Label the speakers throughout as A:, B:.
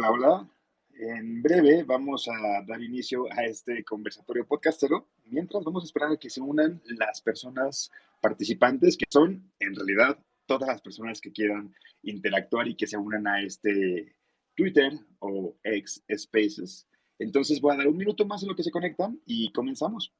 A: Hola, hola. En breve vamos a dar inicio a este conversatorio podcastero, mientras vamos a esperar a que se unan las personas participantes, que son en realidad todas las personas que quieran interactuar y que se unan a este Twitter o X Spaces. Entonces voy a dar un minuto más en lo que se conectan y comenzamos.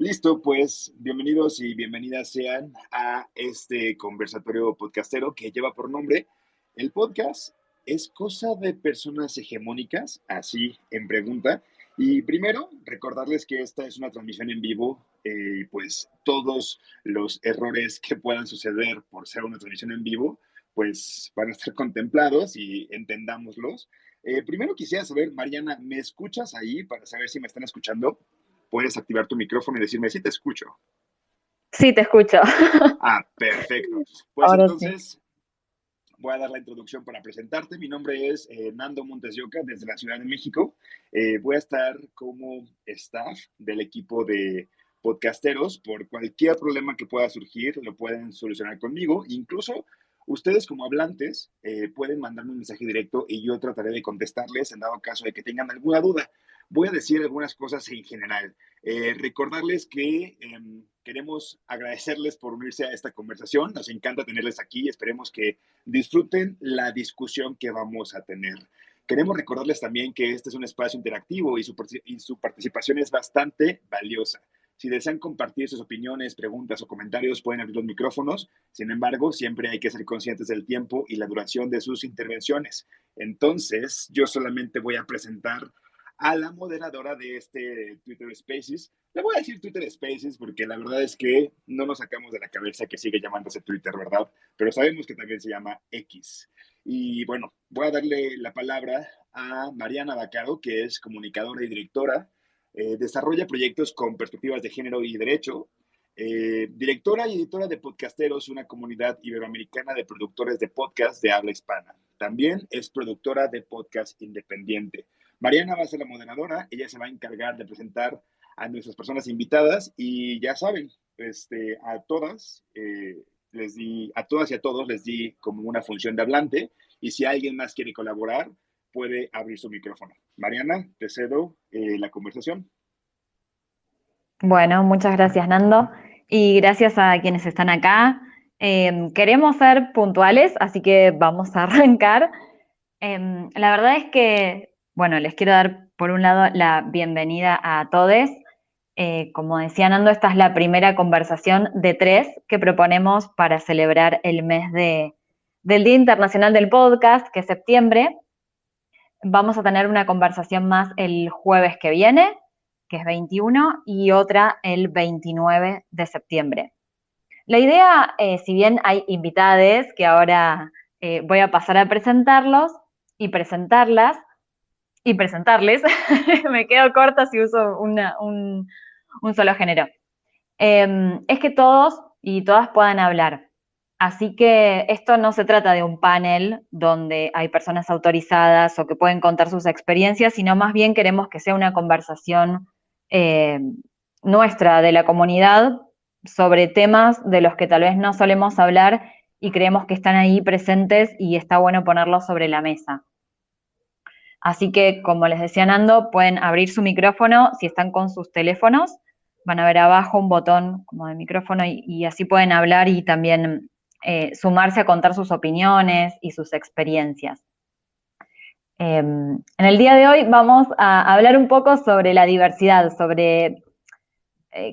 A: Listo, pues bienvenidos y bienvenidas sean a este conversatorio podcastero que lleva por nombre El podcast es cosa de personas hegemónicas, así en pregunta. Y primero, recordarles que esta es una transmisión en vivo, pues todos los errores que puedan suceder por ser una transmisión en vivo, pues van a estar contemplados y entendámoslos. Primero quisiera saber, Mariana, ¿me escuchas ahí para saber si me están escuchando? Puedes activar tu micrófono y decirme si te escucho.
B: Sí, te escucho.
A: Ah, perfecto. Pues
B: Ahora sí.
A: entonces voy a dar la introducción para presentarte. Mi nombre es Nando Montes de Oca, desde la Ciudad de México. Voy a estar como staff del equipo de podcasteros. Por cualquier problema que pueda surgir, lo pueden solucionar conmigo. Incluso ustedes como hablantes pueden mandarme un mensaje directo y yo trataré de contestarles en dado caso de que tengan alguna duda. Voy a decir algunas cosas en general. Recordarles que queremos agradecerles por unirse a esta conversación. Nos encanta tenerles aquí. Esperemos que disfruten la discusión que vamos a tener. Queremos recordarles también que este es un espacio interactivo y su participación es bastante valiosa. Si desean compartir sus opiniones, preguntas o comentarios, pueden abrir los micrófonos. Sin embargo, siempre hay que ser conscientes del tiempo y la duración de sus intervenciones. Entonces, yo solamente voy a presentar a la moderadora de este Twitter Spaces. Le voy a decir Twitter Spaces porque la verdad es que no nos sacamos de la cabeza que sigue llamándose Twitter, ¿verdad? Pero sabemos que también se llama X. Y bueno, voy a darle la palabra a Mariana Bacaro, que es comunicadora y directora. Desarrolla proyectos con perspectivas de género y derecho. Directora y editora de Podcasteros, una comunidad iberoamericana de productores de podcast de habla hispana. También es productora de podcast independiente. Mariana va a ser la moderadora, ella se va a encargar de presentar a nuestras personas invitadas y ya saben, a todas a todas y a todos les di como una función de hablante y si alguien más quiere colaborar puede abrir su micrófono. Mariana, te cedo la conversación.
B: Bueno, muchas gracias, Nando. Y gracias a quienes están acá. Queremos ser puntuales, así que vamos a arrancar. La verdad es que, bueno, les quiero dar por un lado la bienvenida a todos. Como decía Nando, esta es la primera conversación de 3 que proponemos para celebrar el mes del Día Internacional del Podcast, que es septiembre. Vamos a tener una conversación más el jueves que viene, que es 21, y otra el 29 de septiembre. La idea, si bien hay invitades que ahora voy a pasar a presentarlos y presentarlas y presentarles, me quedo corta si uso un solo género, es que todos y todas puedan hablar. Así que esto no se trata de un panel donde hay personas autorizadas o que pueden contar sus experiencias, sino más bien queremos que sea una conversación eh, nuestra, de la comunidad, sobre temas de los que tal vez no solemos hablar y creemos que están ahí presentes y está bueno ponerlos sobre la mesa. Así que, como les decía Nando, pueden abrir su micrófono si están con sus teléfonos. Van a ver abajo un botón como de micrófono y así pueden hablar y también sumarse a contar sus opiniones y sus experiencias. En el día de hoy vamos a hablar un poco sobre la diversidad,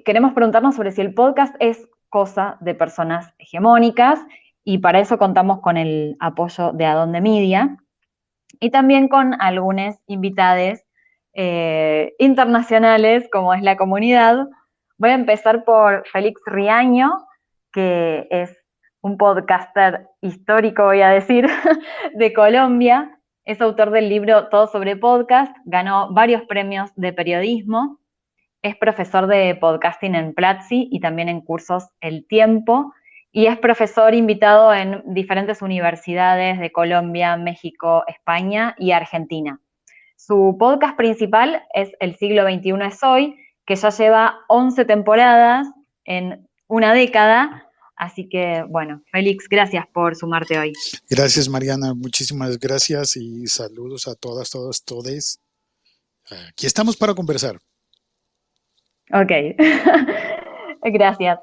B: queremos preguntarnos sobre si el podcast es cosa de personas hegemónicas, y para eso contamos con el apoyo de Adonde Media y también con algunos invitados internacionales, como es la comunidad. Voy a empezar por Félix Riaño, que es un podcaster histórico, voy a decir, de Colombia. Es autor del libro Todo sobre Podcast, ganó varios premios de periodismo, es profesor de podcasting en Platzi y también en cursos El Tiempo, y es profesor invitado en diferentes universidades de Colombia, México, España y Argentina. Su podcast principal es El siglo XXI es hoy, que ya lleva 11 temporadas en una década. Así que, bueno, Félix, gracias por sumarte hoy.
C: Gracias, Mariana. Muchísimas gracias y saludos a todas, todos, todes. Aquí estamos para conversar.
B: Ok, gracias.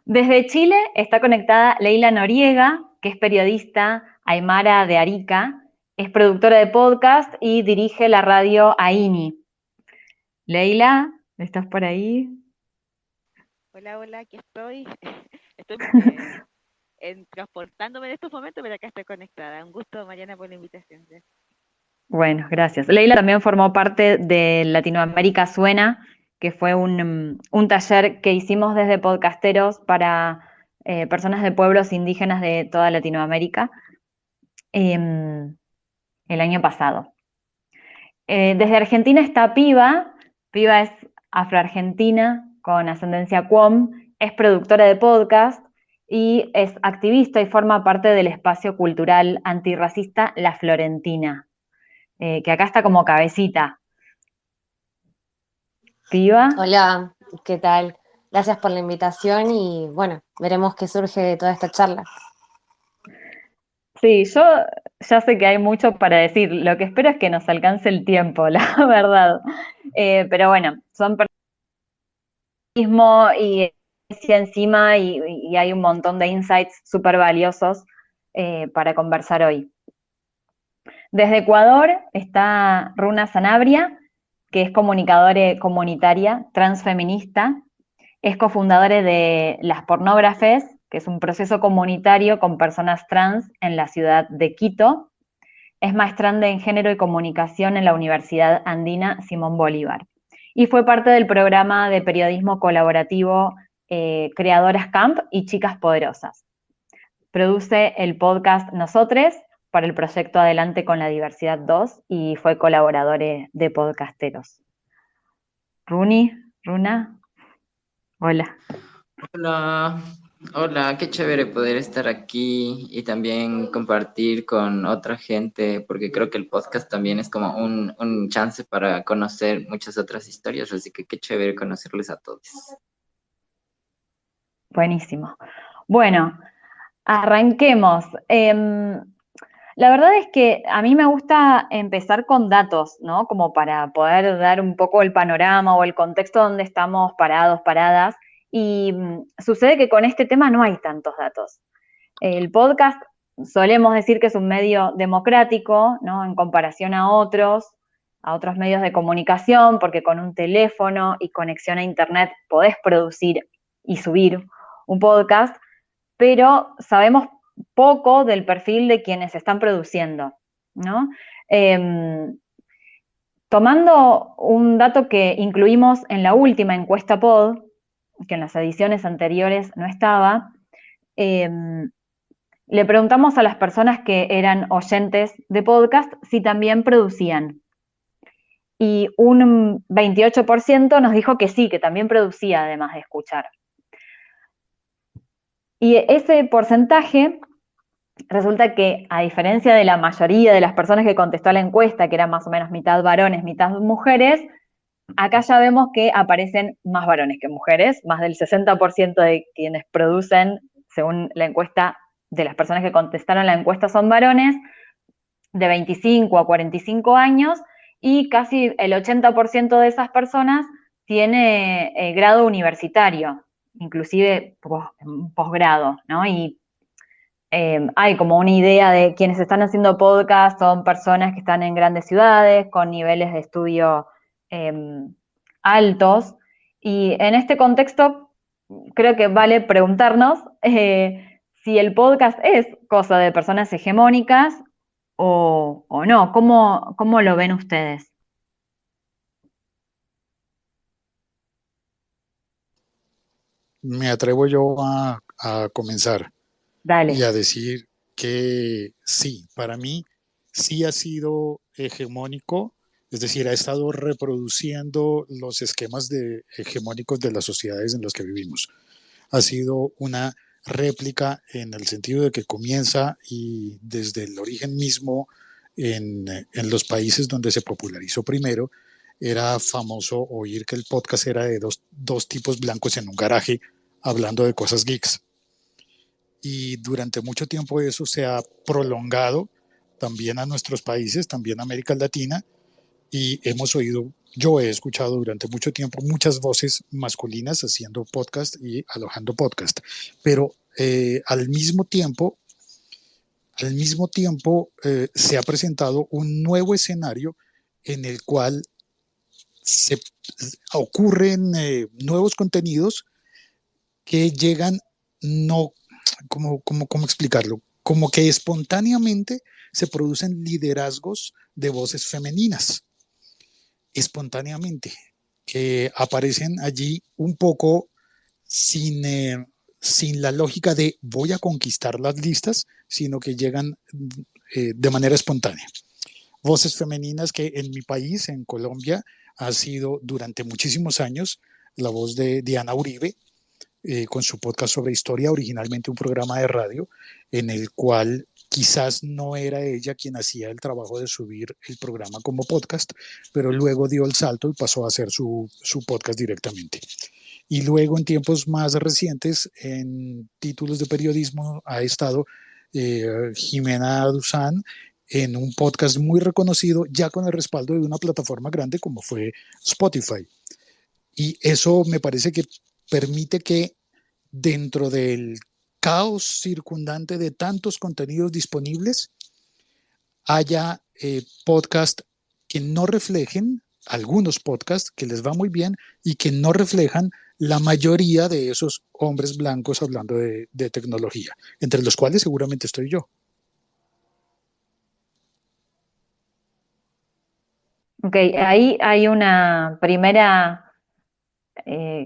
B: Desde Chile está conectada Leila Noriega, que es periodista aymara de Arica, es productora de podcast y dirige la radio AINI. Leila, ¿estás por ahí?
D: Hola, hola, aquí estoy. Estoy transportándome en estos momentos, pero acá estoy conectada. Un gusto, Mariana, por la invitación.
B: Bueno, gracias. Leila también formó parte de Latinoamérica Suena, que fue un taller que hicimos desde podcasteros para personas de pueblos indígenas de toda Latinoamérica el año pasado. Desde Argentina está Piva. Piva es afroargentina con ascendencia Cuom, es productora de podcast y es activista y forma parte del espacio cultural antirracista La Florentina, que acá está como cabecita. Piva.
E: Hola, ¿qué tal? Gracias por la invitación y bueno, veremos qué surge de toda esta charla.
B: Sí, yo ya sé que hay mucho para decir, lo que espero es que nos alcance el tiempo, la verdad. Pero bueno, son periodismo y encima y hay un montón de insights súper valiosos para conversar hoy. Desde Ecuador está Runa Sanabria, que es comunicadora comunitaria transfeminista, es cofundadora de Las Pornógrafes, que es un proceso comunitario con personas trans en la ciudad de Quito. Es maestranda en género y comunicación en la Universidad Andina Simón Bolívar. Y fue parte del programa de periodismo colaborativo Creadoras Camp y Chicas Poderosas. Produce el podcast Nosotres para el proyecto Adelante con la Diversidad 2 y fue colaboradora de podcasteros. Runa, hola.
F: Hola, hola, qué chévere poder estar aquí y también compartir con otra gente, porque creo que el podcast también es como un chance para conocer muchas otras historias, así que qué chévere conocerles a todos.
B: Buenísimo. Bueno, arranquemos. La verdad es que a mí me gusta empezar con datos, ¿no? Como para poder dar un poco el panorama o el contexto donde estamos parados, paradas. Y sucede que con este tema no hay tantos datos. El podcast solemos decir que es un medio democrático, ¿no? En comparación a otros medios de comunicación, porque con un teléfono y conexión a internet podés producir y subir un podcast, pero sabemos poco del perfil de quienes están produciendo, ¿no? Tomando un dato que incluimos en la última encuesta POD, que en las ediciones anteriores no estaba, le preguntamos a las personas que eran oyentes de podcast si también producían. Y un 28% nos dijo que sí, que también producía además de escuchar. Y ese porcentaje resulta que, a diferencia de la mayoría de las personas que contestó a la encuesta, que eran más o menos mitad varones, mitad mujeres, acá ya vemos que aparecen más varones que mujeres, más del 60% de quienes producen, según la encuesta, de las personas que contestaron la encuesta son varones, de 25 a 45 años, y casi el 80% de esas personas tiene grado universitario, inclusive posgrado, ¿no? Y hay como una idea de quienes están haciendo podcast son personas que están en grandes ciudades, con niveles de estudio altos. Y en este contexto, creo que vale preguntarnos si el podcast es cosa de personas hegemónicas o no. ¿Cómo lo ven ustedes?
C: Me atrevo yo a comenzar y
B: Dale.
C: a decir que sí, para mí sí ha sido hegemónico, es decir, ha estado reproduciendo los esquemas hegemónicos de las sociedades en las que vivimos. Ha sido una réplica en el sentido de que comienza y desde el origen mismo en los países donde se popularizó primero, era famoso oír que el podcast era de dos tipos blancos en un garaje hablando de cosas geeks. Y durante mucho tiempo eso se ha prolongado también a nuestros países, también a América Latina, y hemos oído, yo he escuchado durante mucho tiempo muchas voces masculinas haciendo podcast y alojando podcast, pero al mismo tiempo se ha presentado un nuevo escenario en el cual se ocurren nuevos contenidos que llegan, no, ¿cómo explicarlo? Como que espontáneamente se producen liderazgos de voces femeninas, espontáneamente, que aparecen allí un poco sin la lógica de voy a conquistar las listas, sino que llegan de manera espontánea. Voces femeninas que en mi país, en Colombia, ha sido durante muchísimos años la voz de Diana Uribe, con su podcast sobre historia, originalmente un programa de radio en el cual quizás no era ella quien hacía el trabajo de subir el programa como podcast, pero luego dio el salto y pasó a hacer su podcast directamente. Y luego en tiempos más recientes, en títulos de periodismo, ha estado Jimena Duzán en un podcast muy reconocido, ya con el respaldo de una plataforma grande como fue Spotify. Y eso me parece que permite que dentro del caos circundante de tantos contenidos disponibles haya podcasts que no reflejen, algunos podcasts que les va muy bien y que no reflejan la mayoría de esos hombres blancos hablando de tecnología, entre los cuales seguramente estoy yo.
B: Ok, ahí hay una primera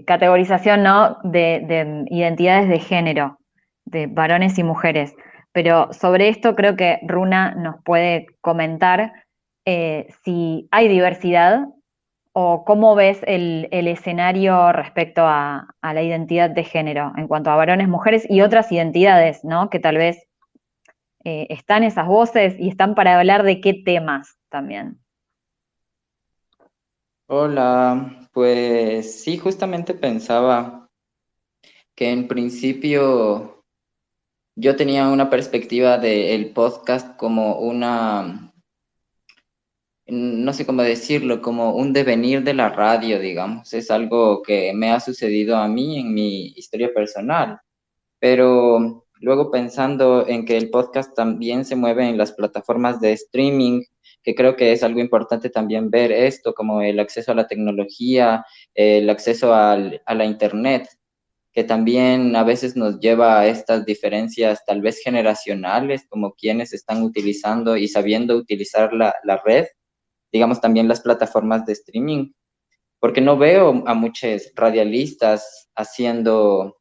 B: categorización, ¿no? de identidades de género, de varones y mujeres. Pero sobre esto creo que Runa nos puede comentar si hay diversidad o cómo ves el escenario respecto a la identidad de género en cuanto a varones, mujeres y otras identidades, ¿no? Que tal vez están esas voces y están para hablar de qué temas también.
F: Hola, pues sí, justamente pensaba que en principio yo tenía una perspectiva del podcast como una, no sé cómo decirlo, como un devenir de la radio, digamos. Es algo que me ha sucedido a mí en mi historia personal, pero luego pensando en que el podcast también se mueve en las plataformas de streaming, que creo que es algo importante también ver esto, como el acceso a la tecnología, el acceso a la internet, que también a veces nos lleva a estas diferencias tal vez generacionales, como quienes están utilizando y sabiendo utilizar la red, digamos también las plataformas de streaming, porque no veo a muchos radialistas haciendo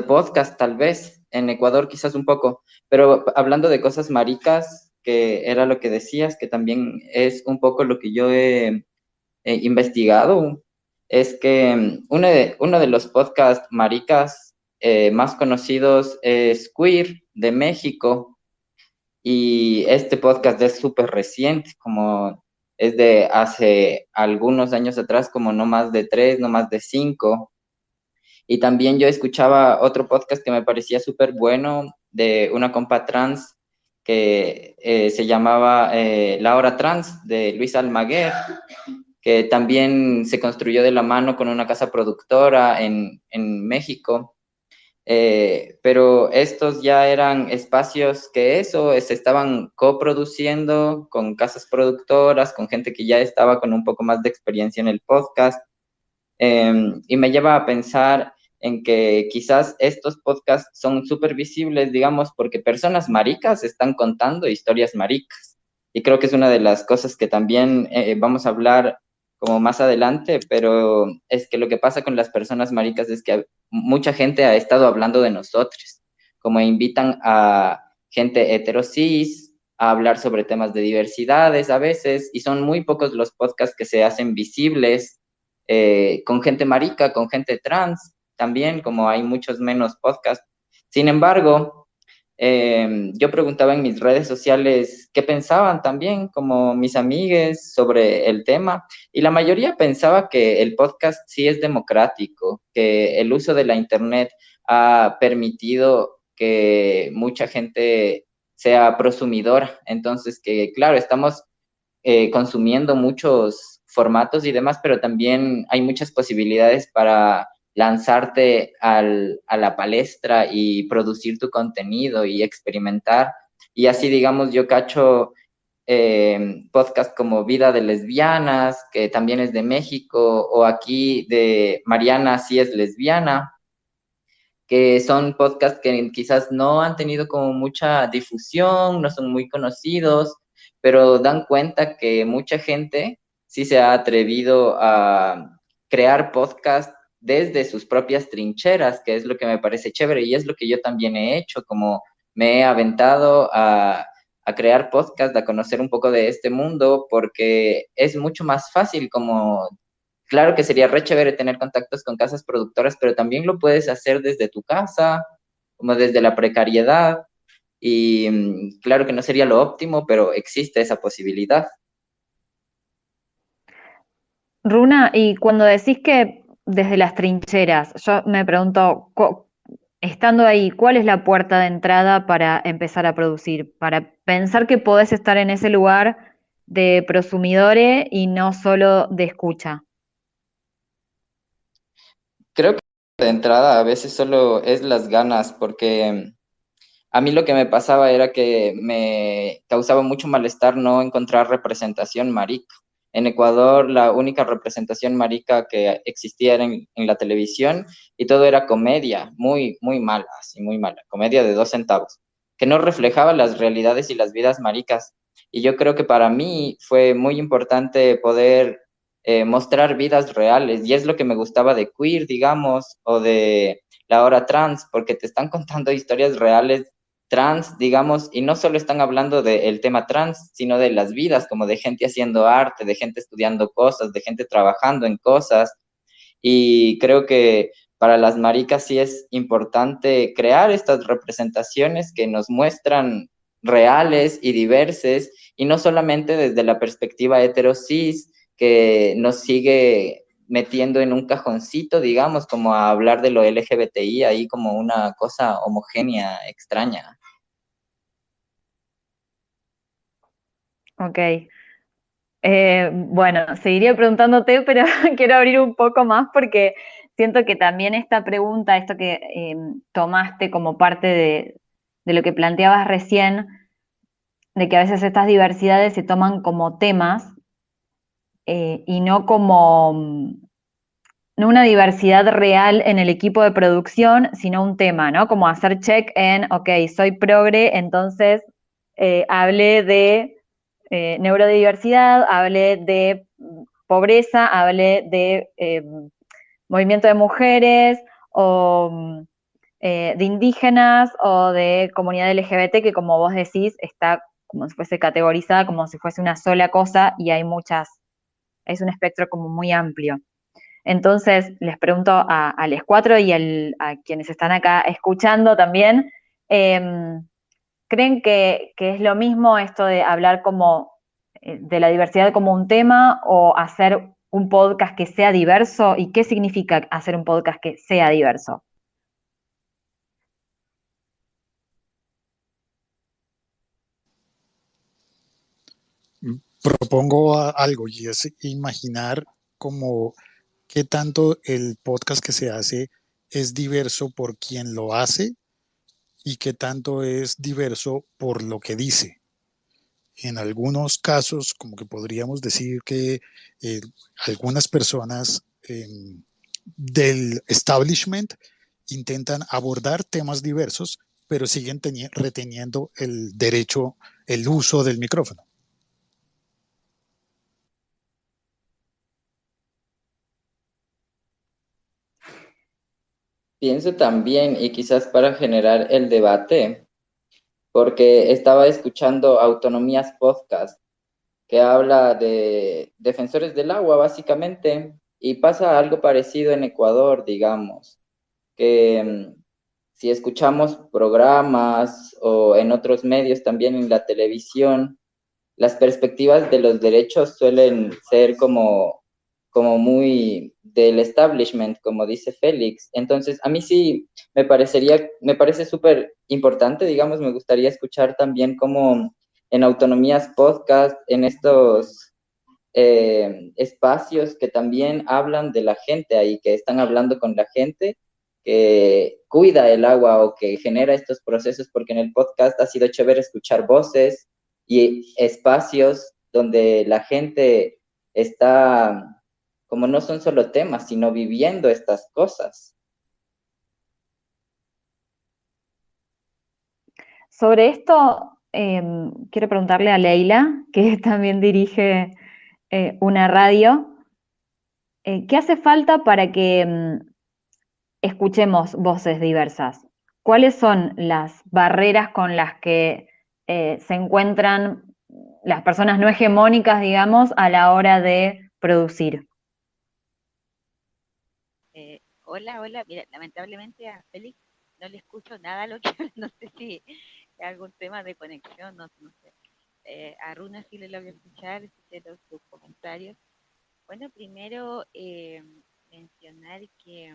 F: podcast, tal vez, en Ecuador quizás un poco, pero hablando de cosas maricas, que era lo que decías, que también es un poco lo que yo he investigado, es que uno de los podcasts maricas más conocidos es Queer de México, y este podcast es súper reciente, como es de hace algunos años atrás, como no más de 3, no más de 5. Y también yo escuchaba otro podcast que me parecía súper bueno de una compa trans que se llamaba La Hora Trans de Luis Almaguer, que también se construyó de la mano con una casa productora en México. pero estos ya eran espacios que se estaban coproduciendo con casas productoras, con gente que ya estaba con un poco más de experiencia en el podcast, y me lleva a pensar en que quizás estos podcasts son súper visibles, digamos, porque personas maricas están contando historias maricas. Y creo que es una de las cosas que también vamos a hablar como más adelante, pero es que lo que pasa con las personas maricas es que mucha gente ha estado hablando de nosotros, como invitan a gente heterosis a hablar sobre temas de diversidades a veces, y son muy pocos los podcasts que se hacen visibles con gente marica, con gente trans, también como hay muchos menos podcasts. Sin embargo, yo preguntaba en mis redes sociales qué pensaban también, como mis amigues, sobre el tema, y la mayoría pensaba que el podcast sí es democrático, que el uso de la Internet ha permitido que mucha gente sea prosumidora. Entonces, que claro, estamos consumiendo muchos formatos y demás, pero también hay muchas posibilidades para lanzarte a la palestra y producir tu contenido y experimentar. Y así, digamos, yo cacho podcast como Vida de Lesbianas, que también es de México, o aquí de Mariana sí es lesbiana, que son podcasts que quizás no han tenido como mucha difusión, no son muy conocidos, pero dan cuenta que mucha gente sí se ha atrevido a crear podcasts desde sus propias trincheras, que es lo que me parece chévere y es lo que yo también he hecho, como me he aventado a crear podcasts, a conocer un poco de este mundo, porque es mucho más fácil como claro que sería re chévere tener contactos con casas productoras, pero también lo puedes hacer desde tu casa, como desde la precariedad. Y claro que no sería lo óptimo, pero existe esa posibilidad.
B: Runa, y cuando decís que desde las trincheras, yo me pregunto, estando ahí, ¿cuál es la puerta de entrada para empezar a producir? Para pensar que podés estar en ese lugar de prosumidore y no solo de escucha.
F: Creo que de entrada a veces solo es las ganas, porque a mí lo que me pasaba era que me causaba mucho malestar no encontrar representación marica. En Ecuador, la única representación marica que existía era en la televisión y todo era comedia, muy, muy mala, así, muy mala, comedia de 2 centavos, que no reflejaba las realidades y las vidas maricas. Y yo creo que para mí fue muy importante poder mostrar vidas reales y es lo que me gustaba de Queer, digamos, o de La Hora Trans, porque te están contando historias reales trans, digamos, y no solo están hablando del tema trans, sino de las vidas, como de gente haciendo arte, de gente estudiando cosas, de gente trabajando en cosas. Y creo que para las maricas sí es importante crear estas representaciones que nos muestran reales y diversas, y no solamente desde la perspectiva heterosis, que nos sigue metiendo en un cajoncito, digamos, como a hablar de lo LGBTI ahí como una cosa homogénea, extraña.
B: Ok. Bueno, seguiría preguntándote, pero quiero abrir un poco más porque siento que también esta pregunta, esto que tomaste como parte de lo que planteabas recién, de que a veces estas diversidades se toman como temas y no como no una diversidad real en el equipo de producción, sino un tema, ¿no? Como hacer check en, ok, soy progre, entonces hablé de neurodiversidad, hablé de pobreza, hablé de movimiento de mujeres o de indígenas o de comunidad LGBT que como vos decís está como si fuese categorizada, como si fuese una sola cosa y hay muchas, es un espectro como muy amplio. Entonces, les pregunto a los cuatro y a quienes están acá escuchando también, eh, ¿creen que es lo mismo esto de hablar como de la diversidad como un tema o hacer un podcast que sea diverso? ¿Y qué significa hacer un podcast que sea diverso?
C: Propongo algo y es imaginar como qué tanto el podcast que se hace es diverso por quien lo hace y qué tanto es diverso por lo que dice. En algunos casos, como que podríamos decir que eh, algunas personas del establishment intentan abordar temas diversos, pero siguen reteniendo el derecho, el uso del micrófono.
F: Pienso también, y quizás para generar el debate, porque estaba escuchando Autonomías Podcast, que habla de defensores del agua, básicamente, y pasa algo parecido en Ecuador, digamos, que si escuchamos programas o en otros medios, también en la televisión, las perspectivas de los derechos suelen ser como muy del establishment, como dice Félix. Entonces, a mí sí me parece súper importante, digamos, me gustaría escuchar también como en Autonomías Podcast, en estos espacios que también hablan de la gente ahí, que están hablando con la gente que cuida el agua o que genera estos procesos, porque en el podcast ha sido chévere escuchar voces y espacios donde la gente está, como no son solo temas, sino viviendo estas cosas.
B: Sobre esto, quiero preguntarle a Leila, que también dirige una radio, ¿qué hace falta para que escuchemos voces diversas? ¿Cuáles son las barreras con las que se encuentran las personas no hegemónicas, digamos, a la hora de producir?
D: Hola, mira, lamentablemente a Félix no le escucho nada a lo que no sé si es algún tema de conexión, no sé. A Runa sí le logro escuchar, escuché sus comentarios. Bueno, primero mencionar que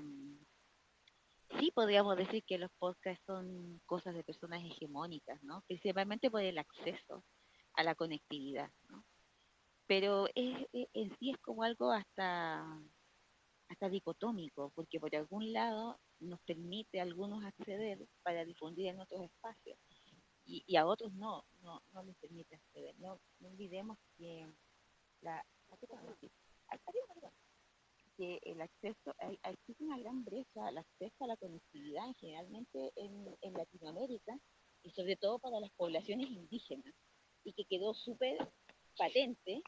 D: sí podríamos decir que los podcasts son cosas de personas hegemónicas, ¿no? Principalmente por el acceso a la conectividad, ¿no? Pero en sí es como algo hasta dicotómico, porque por algún lado nos permite a algunos acceder para difundir en otros espacios y a otros no les permite acceder. No olvidemos que la, que el acceso, existe una gran brecha al acceso a la conectividad generalmente en Latinoamérica y sobre todo para las poblaciones indígenas y que quedó súper patente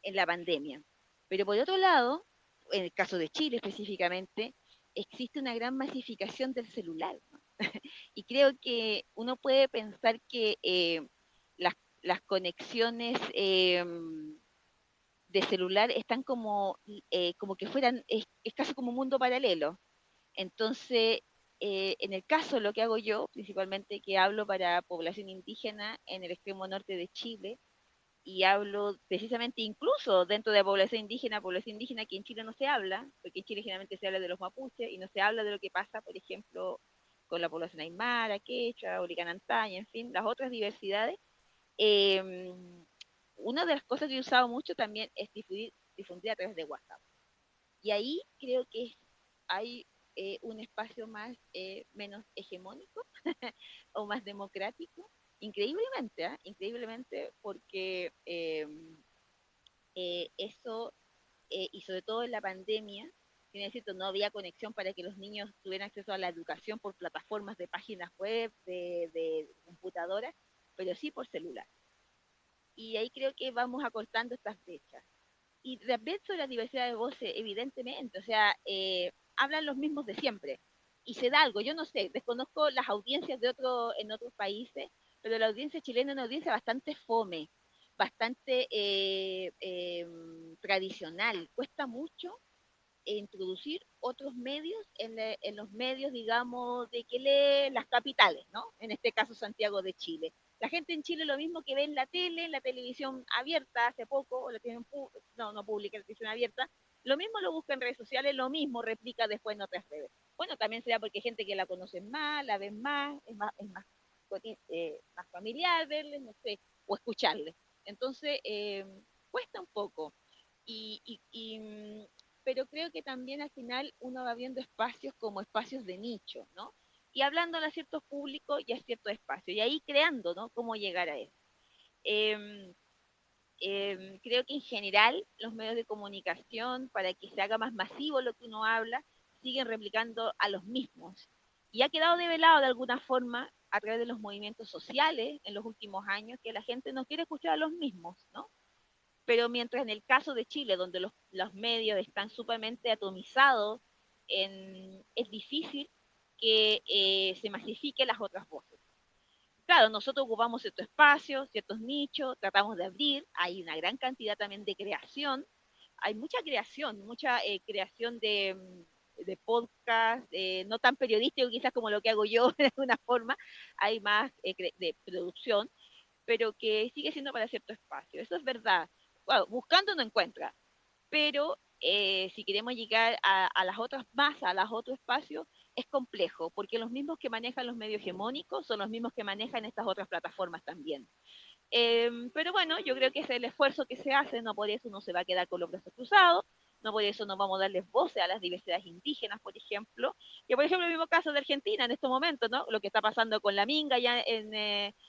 D: en la pandemia. Pero por otro lado, en el caso de Chile específicamente, existe una gran masificación del celular, ¿no? Y creo que uno puede pensar que las conexiones de celular están como que fueran, es casi como un mundo paralelo. Entonces, en el caso, lo que hago yo, principalmente que hablo para población indígena en el extremo norte de Chile, y hablo precisamente incluso dentro de la población indígena que en Chile no se habla, porque en Chile generalmente se habla de los mapuches y no se habla de lo que pasa, por ejemplo, con la población aymara, quechua, oricanantaya, en fin, las otras diversidades. Eh, una de las cosas que he usado mucho también es difundir a través de WhatsApp. Y ahí creo que hay un espacio más menos hegemónico o más democrático, increíblemente, ¿eh? Increíblemente porque eso, y sobre todo en la pandemia, tiene cierto, no había conexión para que los niños tuvieran acceso a la educación por plataformas de páginas web, de computadoras, pero sí por celular. Y ahí creo que vamos acortando estas brechas. Y también sobre la diversidad de voces, evidentemente, o sea, hablan los mismos de siempre. Y se da algo, yo no sé, desconozco las audiencias en otros países, pero la audiencia chilena es una audiencia bastante fome, bastante tradicional. Cuesta mucho introducir otros medios en los medios, digamos, de que lee las capitales, ¿no? En este caso Santiago de Chile. La gente en Chile lo mismo que ve en la tele, en la televisión abierta hace poco, o la tienen no pública, la televisión abierta, lo mismo lo busca en redes sociales, lo mismo replica después en otras redes. Bueno, también será porque hay gente que la conoce más, la ven más, más familiar verle, no sé, o escucharle. Entonces, cuesta un poco. Y pero creo que también al final uno va viendo espacios como espacios de nicho, ¿no? Y hablando a ciertos públicos y a ciertos espacios, y ahí creando, ¿no? Cómo llegar a eso. Eh, Creo que en general los medios de comunicación, para que se haga más masivo lo que uno habla, siguen replicando a los mismos. Y ha quedado develado de alguna forma a través de los movimientos sociales en los últimos años que la gente no quiere escuchar a los mismos, ¿no? Pero mientras en el caso de Chile, donde los medios están sumamente atomizados, es difícil que se masifiquen las otras voces. Claro, nosotros ocupamos ciertos espacios, ciertos nichos, tratamos de abrir, hay una gran cantidad también de creación, hay mucha creación de podcast, no tan periodístico quizás como lo que hago yo de alguna forma, hay más de producción, pero que sigue siendo para cierto espacio. Eso es verdad. Bueno, buscando no encuentra, pero si queremos llegar a las otras masas, a los otros espacios, es complejo, porque los mismos que manejan los medios hegemónicos son los mismos que manejan estas otras plataformas también. Pero bueno, yo creo que ese es el esfuerzo que se hace, no por eso uno se va a quedar con los brazos cruzados, no por eso no vamos a darles voces a las diversidades indígenas, por ejemplo, que por ejemplo el mismo caso de Argentina en estos momentos, ¿no? Lo que está pasando con la Minga ya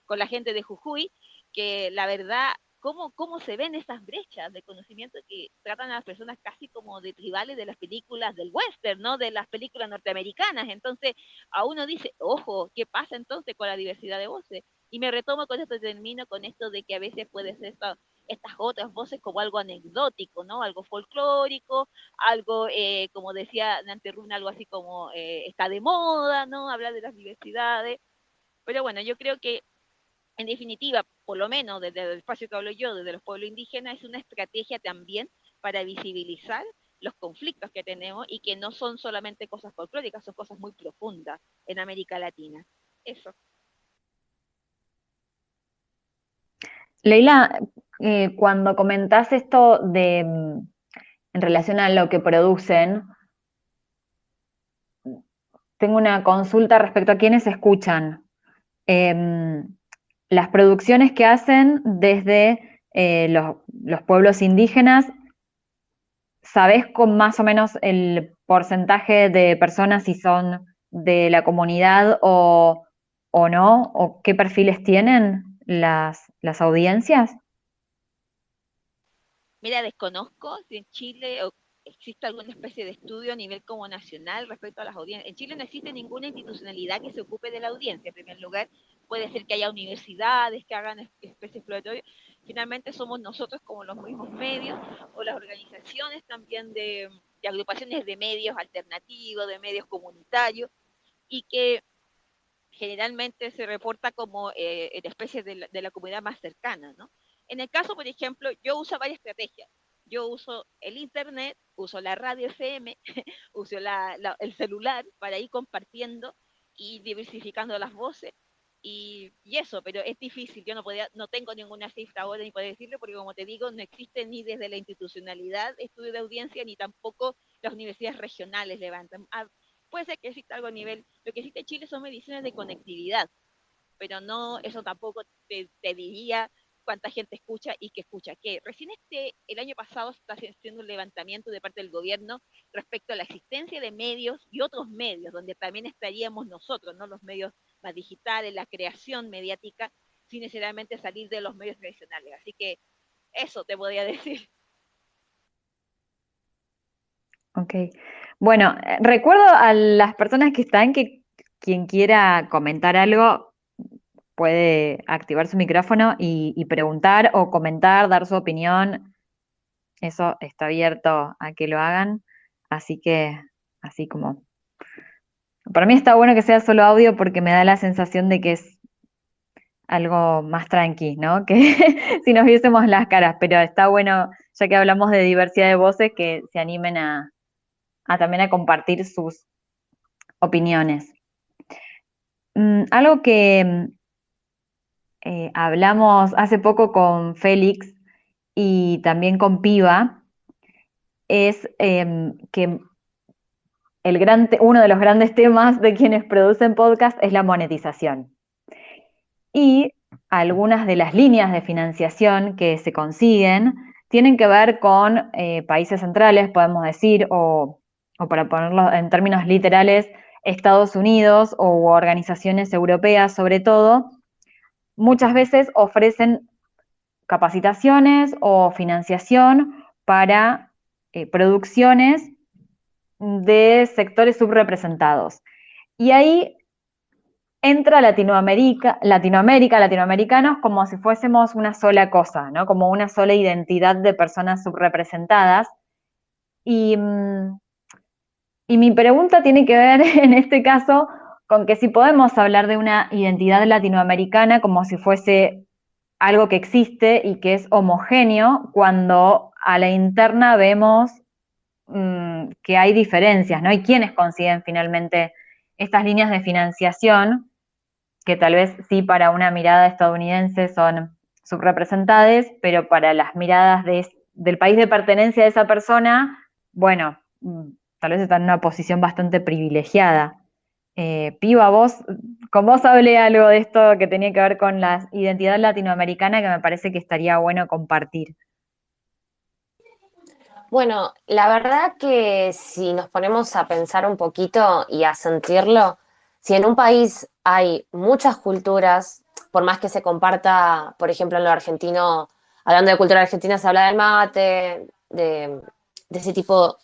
D: con la gente de Jujuy, que la verdad, cómo se ven esas brechas de conocimiento que tratan a las personas casi como de tribales de las películas del western, ¿no? De las películas norteamericanas. Entonces, a uno dice, ojo, ¿qué pasa entonces con la diversidad de voces? Y me retomo con esto, termino con esto de que a veces puede ser estas otras voces como algo anecdótico, ¿no? Algo folclórico, algo, como decía Nante Runa, algo así como está de moda, ¿no? Hablar de las diversidades. Pero bueno, yo creo que en definitiva, por lo menos desde el espacio que hablo yo, desde los pueblos indígenas, es una estrategia también para visibilizar los conflictos que tenemos y que no son solamente cosas folclóricas, son cosas muy profundas en América Latina. Eso.
B: Leila, cuando comentás esto en relación a lo que producen, tengo una consulta respecto a quienes escuchan. Las producciones que hacen desde los pueblos indígenas, ¿sabés con más o menos el porcentaje de personas si son de la comunidad o no? ¿O qué perfiles tienen las audiencias?
D: Mira, desconozco si en Chile existe alguna especie de estudio a nivel como nacional respecto a las audiencias. En Chile no existe ninguna institucionalidad que se ocupe de la audiencia. En primer lugar, puede ser que haya universidades que hagan especies exploratorias. Finalmente somos nosotros como los mismos medios o las organizaciones también de agrupaciones de medios alternativos, de medios comunitarios, y que generalmente se reporta como en especies de la comunidad más cercana, ¿no? En el caso, por ejemplo, yo uso varias estrategias. Yo uso el internet, uso la radio FM, uso el celular para ir compartiendo y diversificando las voces. Y eso, pero es difícil. Yo no tengo ninguna cifra ahora ni puedo decirlo, porque como te digo, no existe ni desde la institucionalidad estudio de audiencia, ni tampoco las universidades regionales levantan. Puede ser que exista algo a nivel. Lo que existe en Chile son mediciones de conectividad, pero no, eso tampoco te diría cuánta gente escucha y qué escucha qué. Recién el año pasado se está haciendo un levantamiento de parte del gobierno respecto a la existencia de medios y otros medios, donde también estaríamos nosotros, ¿no? Los medios más digitales, la creación mediática, sin necesariamente salir de los medios tradicionales. Así que eso te podría decir.
B: Ok. Bueno, recuerdo a las personas que están que quien quiera comentar algo puede activar su micrófono y preguntar o comentar, dar su opinión. Eso está abierto a que lo hagan. Así que, así como... Para mí está bueno que sea solo audio porque me da la sensación de que es algo más tranqui, ¿no? Que si nos viésemos las caras, pero está bueno, ya que hablamos de diversidad de voces, que se animen a también a compartir sus opiniones. Algo que hablamos hace poco con Félix y también con Piva es que uno de los grandes temas de quienes producen podcast es la monetización. Y algunas de las líneas de financiación que se consiguen tienen que ver con países centrales, podemos decir, o para ponerlo en términos literales, Estados Unidos o organizaciones europeas sobre todo, muchas veces ofrecen capacitaciones o financiación para producciones de sectores subrepresentados. Y ahí entra latinoamericanos, como si fuésemos una sola cosa, ¿no? Como una sola identidad de personas subrepresentadas. Y, y mi pregunta tiene que ver, en este caso, con que si podemos hablar de una identidad latinoamericana como si fuese algo que existe y que es homogéneo, cuando a la interna vemos que hay diferencias, ¿no? Y quiénes consiguen finalmente estas líneas de financiación, que tal vez sí para una mirada estadounidense son subrepresentadas, pero para las miradas del país de pertenencia de esa persona, bueno, tal vez está en una posición bastante privilegiada. Piva, con vos hablé algo de esto que tenía que ver con la identidad latinoamericana que me parece que estaría bueno compartir.
E: Bueno, la verdad que si nos ponemos a pensar un poquito y a sentirlo, si en un país hay muchas culturas, por más que se comparta, por ejemplo, en lo argentino, hablando de cultura argentina, se habla del mate, de ese tipo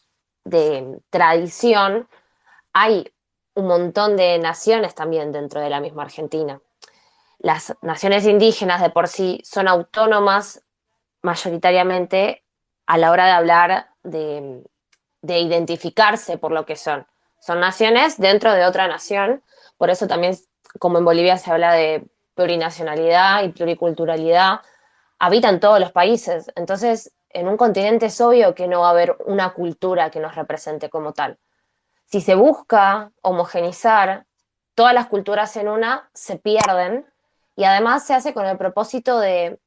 E: de tradición, hay un montón de naciones también dentro de la misma Argentina. Las naciones indígenas de por sí son autónomas mayoritariamente a la hora de hablar de identificarse por lo que son. Son naciones dentro de otra nación, por eso también, como en Bolivia se habla de plurinacionalidad y pluriculturalidad, habitan todos los países. Entonces, en un continente es obvio que no va a haber una cultura que nos represente como tal. Si se busca homogenizar todas las culturas en una, se pierden y además se hace con el propósito de,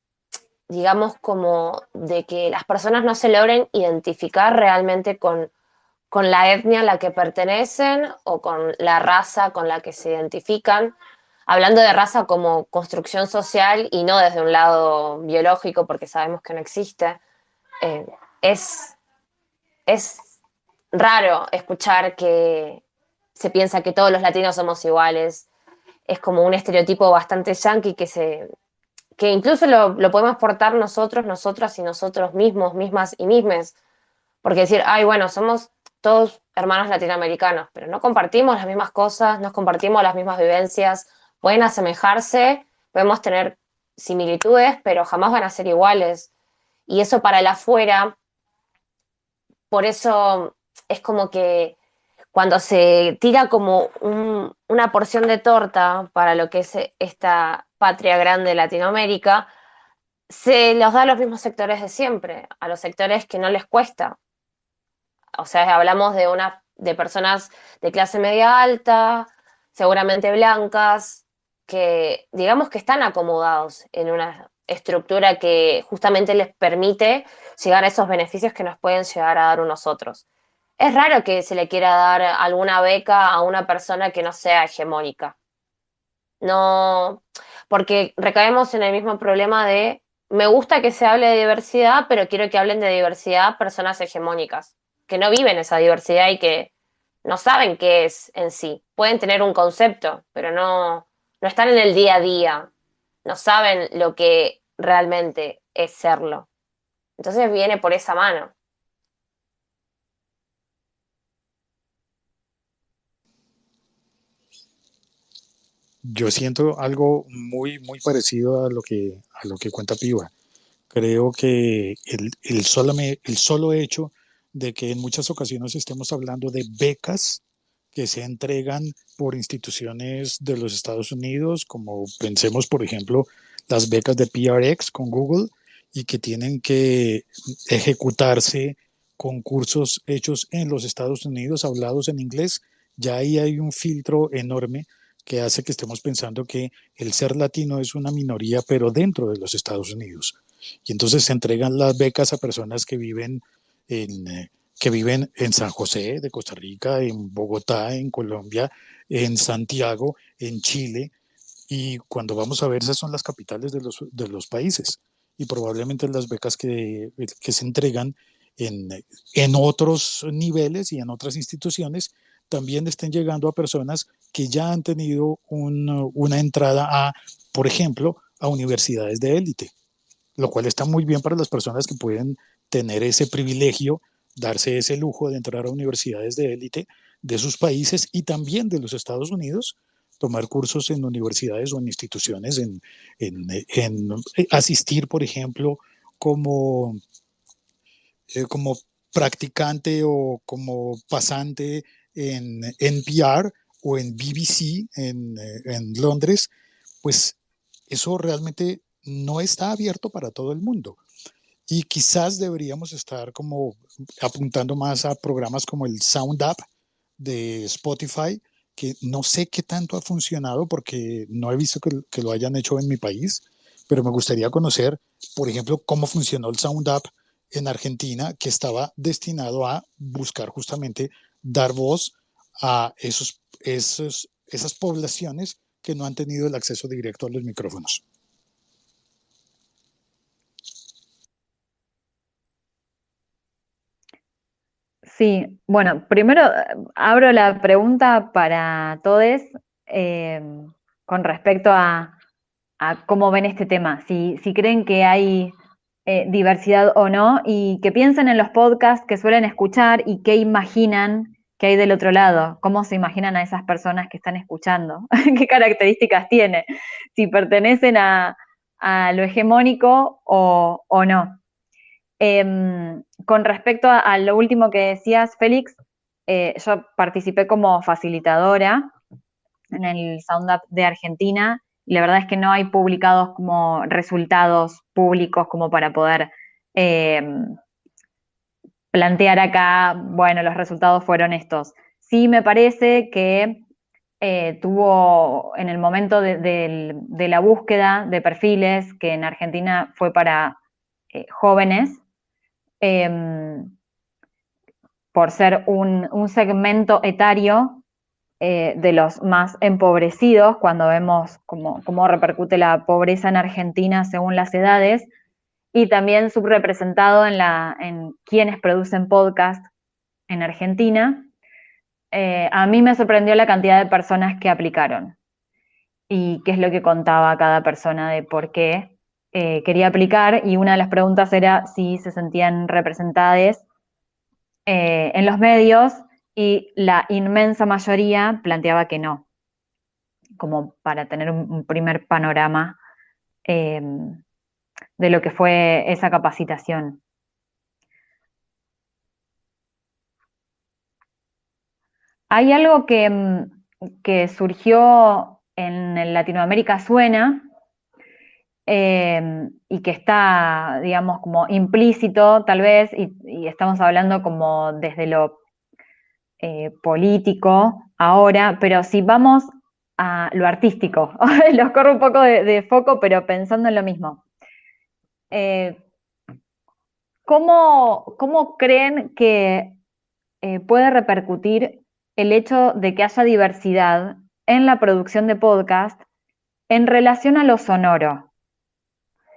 E: digamos, como de que las personas no se logren identificar realmente con la etnia a la que pertenecen o con la raza con la que se identifican, hablando de raza como construcción social y no desde un lado biológico, porque sabemos que no existe. Eh, es, es raro escuchar que se piensa que todos los latinos somos iguales. Es como un estereotipo bastante yankee que incluso lo podemos portar nosotros, nosotras y nosotros mismos, mismas y mismes. Porque decir, ay, bueno, somos todos hermanos latinoamericanos, pero no compartimos las mismas cosas, no compartimos las mismas vivencias, pueden asemejarse, podemos tener similitudes, pero jamás van a ser iguales. Y eso para el afuera, por eso es como que cuando se tira como una porción de torta para lo que es esta patria grande de Latinoamérica, se los da a los mismos sectores de siempre, a los sectores que no les cuesta. O sea, hablamos de personas de clase media alta, seguramente blancas, que digamos que están acomodados en una estructura que justamente les permite llegar a esos beneficios que nos pueden llegar a dar unos otros. Es raro que se le quiera dar alguna beca a una persona que no sea hegemónica. No, porque recaemos en el mismo problema de, me gusta que se hable de diversidad, pero quiero que hablen de diversidad personas hegemónicas, que no viven esa diversidad y que no saben qué es en sí. Pueden tener un concepto, pero no están en el día a día, no saben lo que realmente es serlo. Entonces viene por esa mano.
C: Yo siento algo muy, muy parecido a lo que cuenta Piva. Creo que el solo hecho de que en muchas ocasiones estemos hablando de becas que se entregan por instituciones de los Estados Unidos, como pensemos, por ejemplo, las becas de PRX con Google, y que tienen que ejecutarse concursos hechos en los Estados Unidos, hablados en inglés, ya ahí hay un filtro enorme que hace que estemos pensando que el ser latino es una minoría, pero dentro de los Estados Unidos. Y entonces se entregan las becas a personas que viven en San José de Costa Rica, en Bogotá, en Colombia, en Santiago, en Chile. Y cuando vamos a ver, esas son las capitales de los países. y probablemente las becas que se entregan en otros niveles y en otras instituciones también estén llegando a personas que ya han tenido una entrada a, por ejemplo, a universidades de élite, lo cual está muy bien para las personas que pueden tener ese privilegio, darse ese lujo de entrar a universidades de élite de sus países y también de los Estados Unidos, tomar cursos en universidades o en instituciones, en asistir, por ejemplo, como, como practicante o como pasante en NPR o en BBC en Londres, pues eso realmente no está abierto para todo el mundo. Y quizás deberíamos estar como apuntando más a programas como el Sound App de Spotify, que no sé qué tanto ha funcionado porque no he visto que lo hayan hecho en mi país, pero me gustaría conocer, por ejemplo, cómo funcionó el Sound App en Argentina, que estaba destinado a buscar justamente dar voz a esas poblaciones que no han tenido el acceso directo a los micrófonos.
B: Sí, bueno, primero abro la pregunta para todos eh, con respecto a cómo ven este tema, si creen que hay diversidad o no, y que piensen en los podcasts que suelen escuchar y qué imaginan que hay del otro lado, cómo se imaginan a esas personas que están escuchando, qué características tiene, si pertenecen a lo hegemónico o no. Con respecto a lo último que decías, Félix, yo participé como facilitadora en el Sound Up de Argentina y la verdad es que no hay publicados como resultados públicos como para poder eh, plantear acá, bueno, los resultados fueron estos. Sí me parece que tuvo en el momento de la búsqueda de perfiles, que en Argentina fue para jóvenes, eh, por ser un segmento etario de los más empobrecidos, cuando vemos cómo repercute la pobreza en Argentina según las edades, y también subrepresentado en quienes producen podcast en Argentina. A mí me sorprendió la cantidad de personas que aplicaron y qué es lo que contaba cada persona de por qué quería aplicar, y una de las preguntas era si se sentían representadas en los medios, y la inmensa mayoría planteaba que no, como para tener un primer panorama eh, de lo que fue esa capacitación. Hay algo que surgió en Latinoamérica Suena, y que está, digamos, como implícito tal vez, y estamos hablando como desde lo político ahora, pero si vamos a lo artístico, los corro un poco de foco, pero pensando en lo mismo. Eh, ¿Cómo creen que puede repercutir el hecho de que haya diversidad en la producción de podcast en relación a lo sonoro?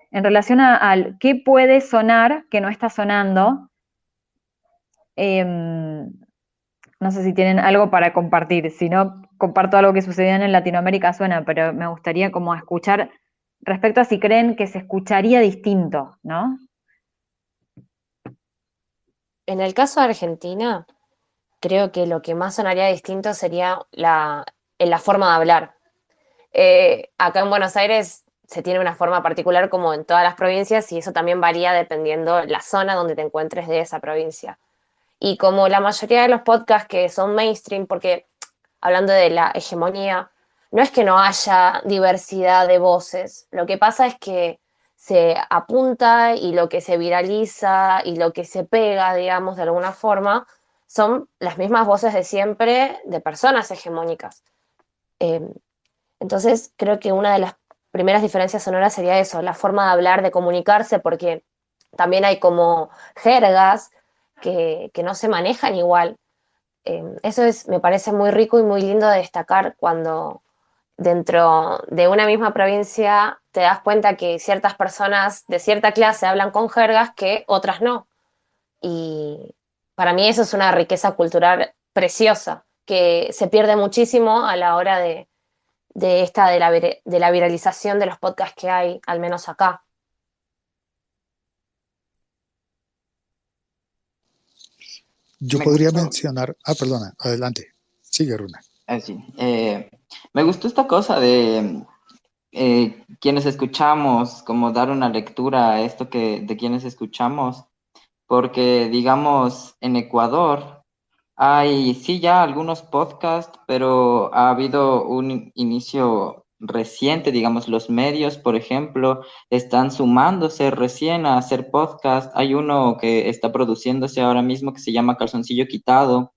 B: En relación al qué puede sonar que no está sonando. No sé si tienen algo para compartir, si no, comparto algo que sucedió en Latinoamérica Suena, pero me gustaría como escuchar respecto a si creen que se escucharía distinto, ¿no?
E: En el caso de Argentina, creo que lo que más sonaría distinto sería en la forma de hablar. Acá en Buenos Aires se tiene una forma particular como en todas las provincias y eso también varía dependiendo la zona donde te encuentres de esa provincia. Y como la mayoría de los podcasts que son mainstream, porque hablando de la hegemonía, no es que no haya diversidad de voces, lo que pasa es que se apunta y lo que se viraliza y lo que se pega, digamos, de alguna forma, son las mismas voces de siempre de personas hegemónicas. Eh, entonces, creo que una de las primeras diferencias sonoras sería eso, la forma de hablar, de comunicarse, porque también hay como jergas que no se manejan igual. Eso me parece muy rico y muy lindo de destacar cuando dentro de una misma provincia te das cuenta que ciertas personas de cierta clase hablan con jergas que otras no. Y para mí eso es una riqueza cultural preciosa, que se pierde muchísimo a la hora de la viralización de los podcasts que hay, al menos acá.
C: Yo
F: Me
C: podría
F: gustó.
C: mencionar, perdona, adelante, sigue Runa.
F: Sí. Me gustó esta cosa de quienes escuchamos, como dar una lectura a esto de quienes escuchamos, porque digamos en Ecuador hay sí ya algunos podcasts, pero ha habido un inicio reciente, digamos, los medios, por ejemplo, están sumándose recién a hacer podcast. Hay uno que está produciéndose ahora mismo que se llama Calzoncillo Quitado,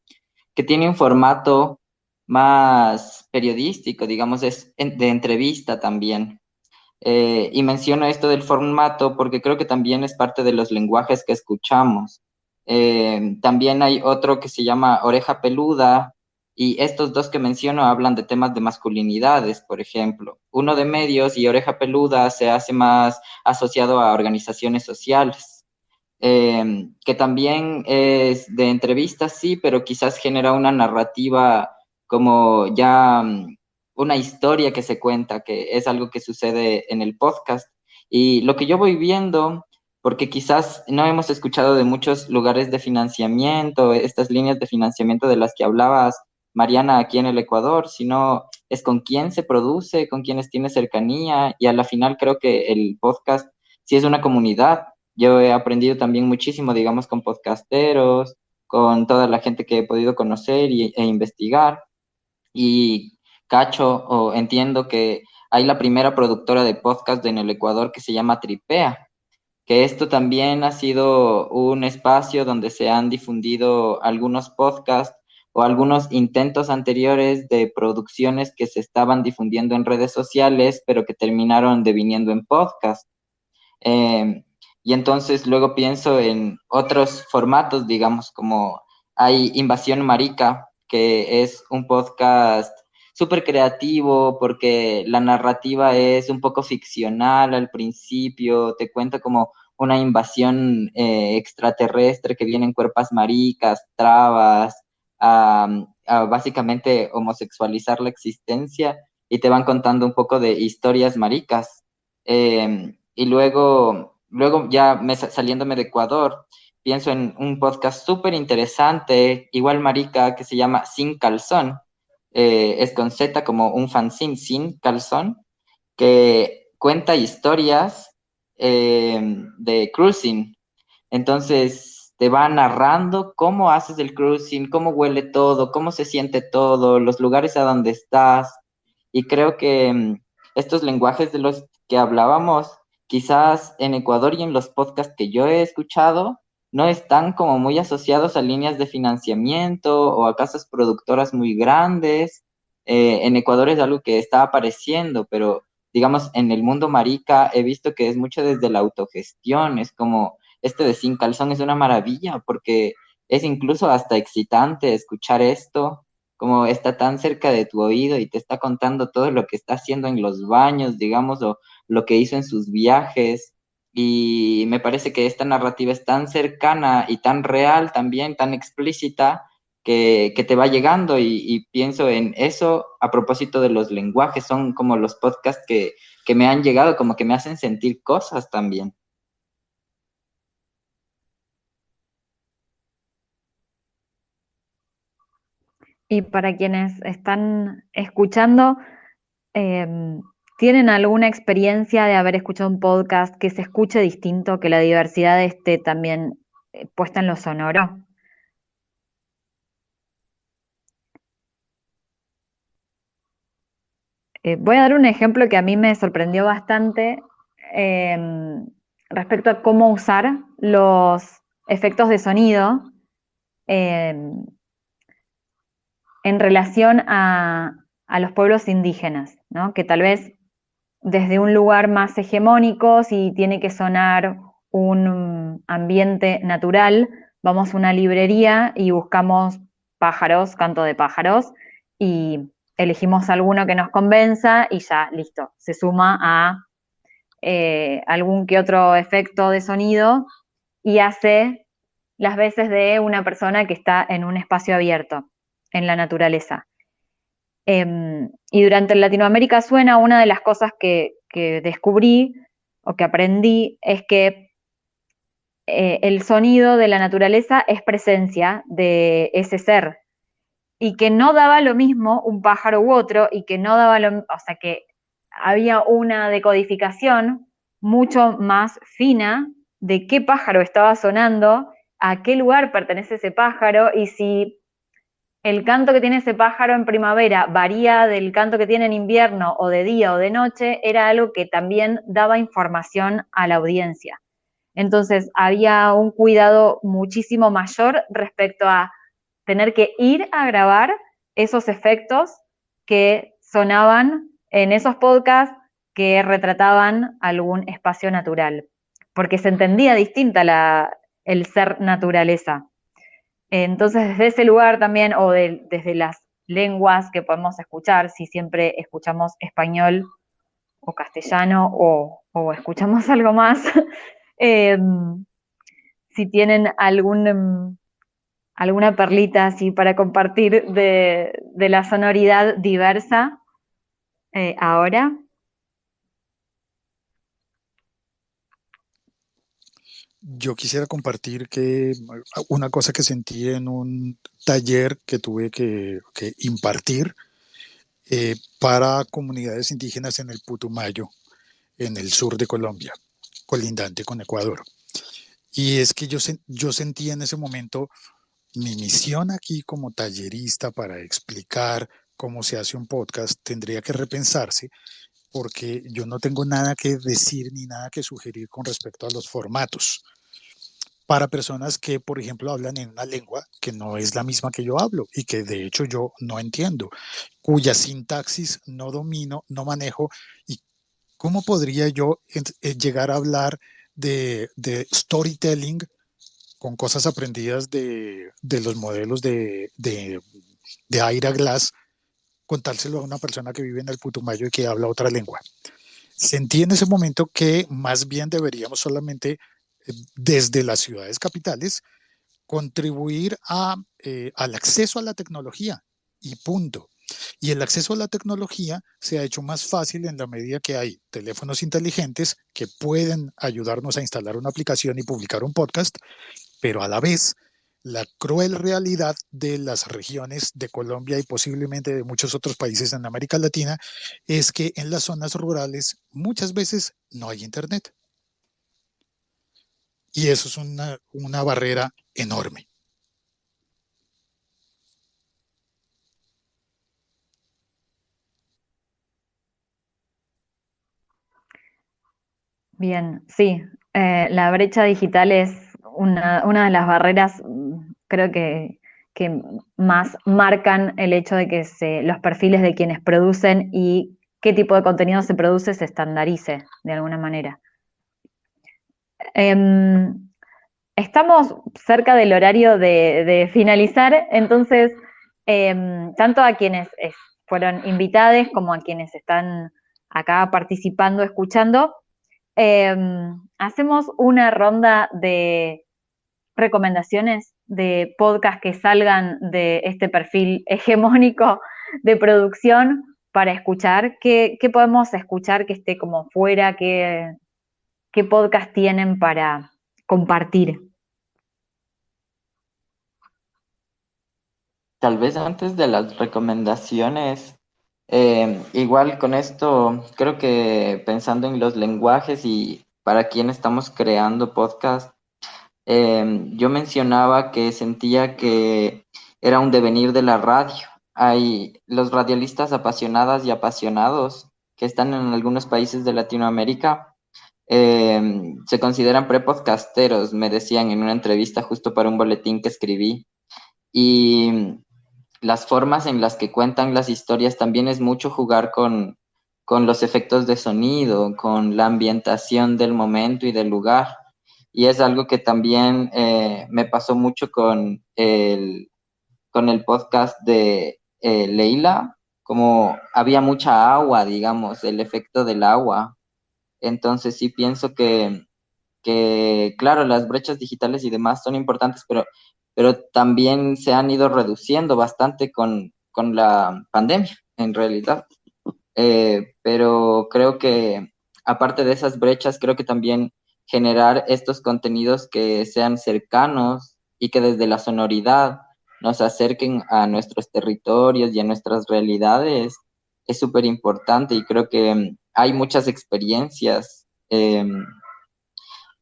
F: que tiene un formato más periodístico, digamos, de entrevista también. Y menciono esto del formato porque creo que también es parte de los lenguajes que escuchamos. También hay otro que se llama Oreja Peluda, y estos dos que menciono hablan de temas de masculinidades, por ejemplo. Uno de medios y Oreja Peluda se hace más asociado a organizaciones sociales, que también es de entrevistas, sí, pero quizás genera una narrativa como ya una historia que se cuenta, que es algo que sucede en el podcast. Y lo que yo voy viendo, porque quizás no hemos escuchado de muchos lugares de financiamiento, estas líneas de financiamiento de las que hablabas, Mariana, aquí en el Ecuador, sino es con quién se produce, con quienes tiene cercanía, y a la final creo que el podcast sí es una comunidad. Yo he aprendido también muchísimo, digamos, con podcasteros, con toda la gente que he podido conocer e investigar. Y cacho o entiendo que hay la primera productora de podcast en el Ecuador que se llama Tripea, que esto también ha sido un espacio donde se han difundido algunos podcasts o algunos intentos anteriores de producciones que se estaban difundiendo en redes sociales, pero que terminaron deviniendo en podcast. Y entonces luego pienso en otros formatos, digamos, como hay Invasión Marica, que es un podcast súper creativo porque la narrativa es un poco ficcional al principio, te cuenta como una invasión extraterrestre que viene en cuerpas maricas, trabas, a básicamente homosexualizar la existencia y te van contando un poco de historias maricas. Y luego ya saliéndome de Ecuador, pienso en un podcast súper interesante, igual marica, que se llama Sin Calzón. Es con Z como un fanzine sin calzón, que cuenta historias de cruising. Entonces te va narrando cómo haces el cruising, cómo huele todo, cómo se siente todo, los lugares a donde estás. Y creo que estos lenguajes de los que hablábamos, quizás en Ecuador y en los podcasts que yo he escuchado, no están como muy asociados a líneas de financiamiento o a casas productoras muy grandes. En Ecuador es algo que está apareciendo, pero digamos, en el mundo marica he visto que es mucho desde la autogestión, es como este de Sin Calzón es una maravilla porque es incluso hasta excitante escuchar esto, como está tan cerca de tu oído y te está contando todo lo que está haciendo en los baños, digamos, o lo que hizo en sus viajes. Y me parece que esta narrativa es tan cercana y tan real también, tan explícita, que te va llegando y pienso en eso a propósito de los lenguajes, son como los podcasts que me han llegado, como que me hacen sentir cosas también.
B: Y para quienes están escuchando, ¿tienen alguna experiencia de haber escuchado un podcast que se escuche distinto, que la diversidad esté también puesta en lo sonoro? Voy a dar un ejemplo que a mí me sorprendió bastante eh, respecto a cómo usar los efectos de sonido eh, en relación a los pueblos indígenas, ¿no? Que tal vez desde un lugar más hegemónico, si tiene que sonar un ambiente natural, vamos a una librería y buscamos pájaros, canto de pájaros, y elegimos alguno que nos convenza y ya, listo, se suma a algún que otro efecto de sonido y hace las veces de una persona que está en un espacio abierto, en la naturaleza. Y durante el Latinoamérica Suena, una de las cosas que descubrí o que aprendí es que el sonido de la naturaleza es presencia de ese ser y que no daba lo mismo un pájaro u otro y que no daba lo, o sea, que había una decodificación mucho más fina de qué pájaro estaba sonando, a qué lugar pertenece ese pájaro y si el canto que tiene ese pájaro en primavera varía del canto que tiene en invierno o de día o de noche, era algo que también daba información a la audiencia. Entonces había un cuidado muchísimo mayor respecto a tener que ir a grabar esos efectos que sonaban en esos podcasts que retrataban algún espacio natural, porque se entendía distinta el ser naturaleza. Entonces, desde ese lugar también, o desde las lenguas que podemos escuchar, si siempre escuchamos español o castellano o escuchamos algo más, si tienen alguna perlita así para compartir de la sonoridad diversa ahora.
C: Yo quisiera compartir que una cosa que sentí en un taller que tuve que impartir para comunidades indígenas en el Putumayo, en el sur de Colombia, colindante con Ecuador. Y es que yo sentí en ese momento mi misión aquí como tallerista para explicar cómo se hace un podcast tendría que repensarse porque yo no tengo nada que decir ni nada que sugerir con respecto a los formatos para personas que, por ejemplo, hablan en una lengua que no es la misma que yo hablo y que de hecho yo no entiendo, cuya sintaxis no domino, no manejo. ¿Y cómo podría yo llegar a hablar de storytelling con cosas aprendidas de los modelos de Ira Glass, contárselo a una persona que vive en el Putumayo y que habla otra lengua? Sentí en ese momento que más bien deberíamos solamente desde las ciudades capitales contribuir al acceso a la tecnología y punto. Y el acceso a la tecnología se ha hecho más fácil en la medida que hay teléfonos inteligentes que pueden ayudarnos a instalar una aplicación y publicar un podcast, pero a la vez la cruel realidad de las regiones de Colombia y posiblemente de muchos otros países en América Latina es que en las zonas rurales muchas veces no hay internet. Y eso es una barrera enorme.
B: Bien, sí, la brecha digital es una de las barreras, creo que más marcan el hecho de que los perfiles de quienes producen y qué tipo de contenido se produce se estandarice de alguna manera. Estamos cerca del horario de finalizar, entonces, tanto a quienes fueron invitados como a quienes están acá participando, escuchando, hacemos una ronda de recomendaciones de podcast que salgan de este perfil hegemónico de producción para escuchar. ¿Qué podemos escuchar que esté como fuera? ¿Qué podcast tienen para compartir?
F: Tal vez antes de las recomendaciones, igual con esto, creo que pensando en los lenguajes y para quién estamos creando podcast, yo mencionaba que sentía que era un devenir de la radio. Hay los radialistas apasionadas y apasionados que están en algunos países de Latinoamérica, se consideran prepodcasteros, me decían en una entrevista justo para un boletín que escribí. Y las formas en las que cuentan las historias también es mucho jugar con los efectos de sonido, con la ambientación del momento y del lugar. Y es algo que también me pasó mucho con el podcast de Leila, como había mucha agua, digamos, el efecto del agua. Entonces sí pienso que claro, las brechas digitales y demás son importantes, pero también se han ido reduciendo bastante con la pandemia, en realidad. Pero creo que aparte de esas brechas, creo que también generar estos contenidos que sean cercanos y que desde la sonoridad nos acerquen a nuestros territorios y a nuestras realidades es súper importante y creo que hay muchas experiencias.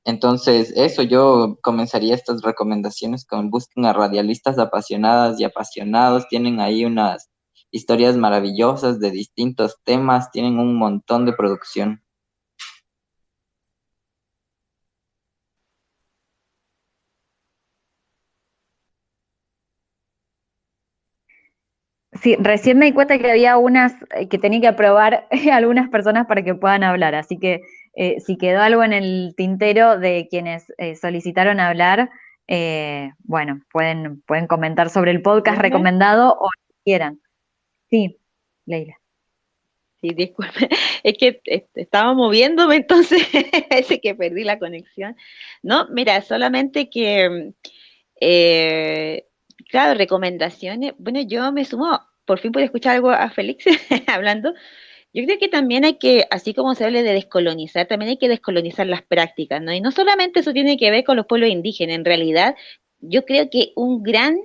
F: Entonces, eso yo comenzaría estas recomendaciones con busquen a radialistas apasionadas y apasionados, tienen ahí unas historias maravillosas de distintos temas, tienen un montón de producción.
B: Sí, recién me di cuenta que había unas que tenía que aprobar algunas personas para que puedan hablar, así que si quedó algo en el tintero de quienes solicitaron hablar, bueno, pueden comentar sobre el podcast
D: Leila.
B: recomendado o lo que quieran. Sí, Leila.
D: Sí, disculpe, es que estaba moviéndome, entonces parece que perdí la conexión. No, mira, solamente que, eh, claro, recomendaciones. Bueno, yo me sumo, por fin pude escuchar algo a Félix hablando. Yo creo que también hay que, así como se habla de descolonizar, también hay que descolonizar las prácticas, ¿no? Y no solamente eso tiene que ver con los pueblos indígenas, en realidad yo creo que un gran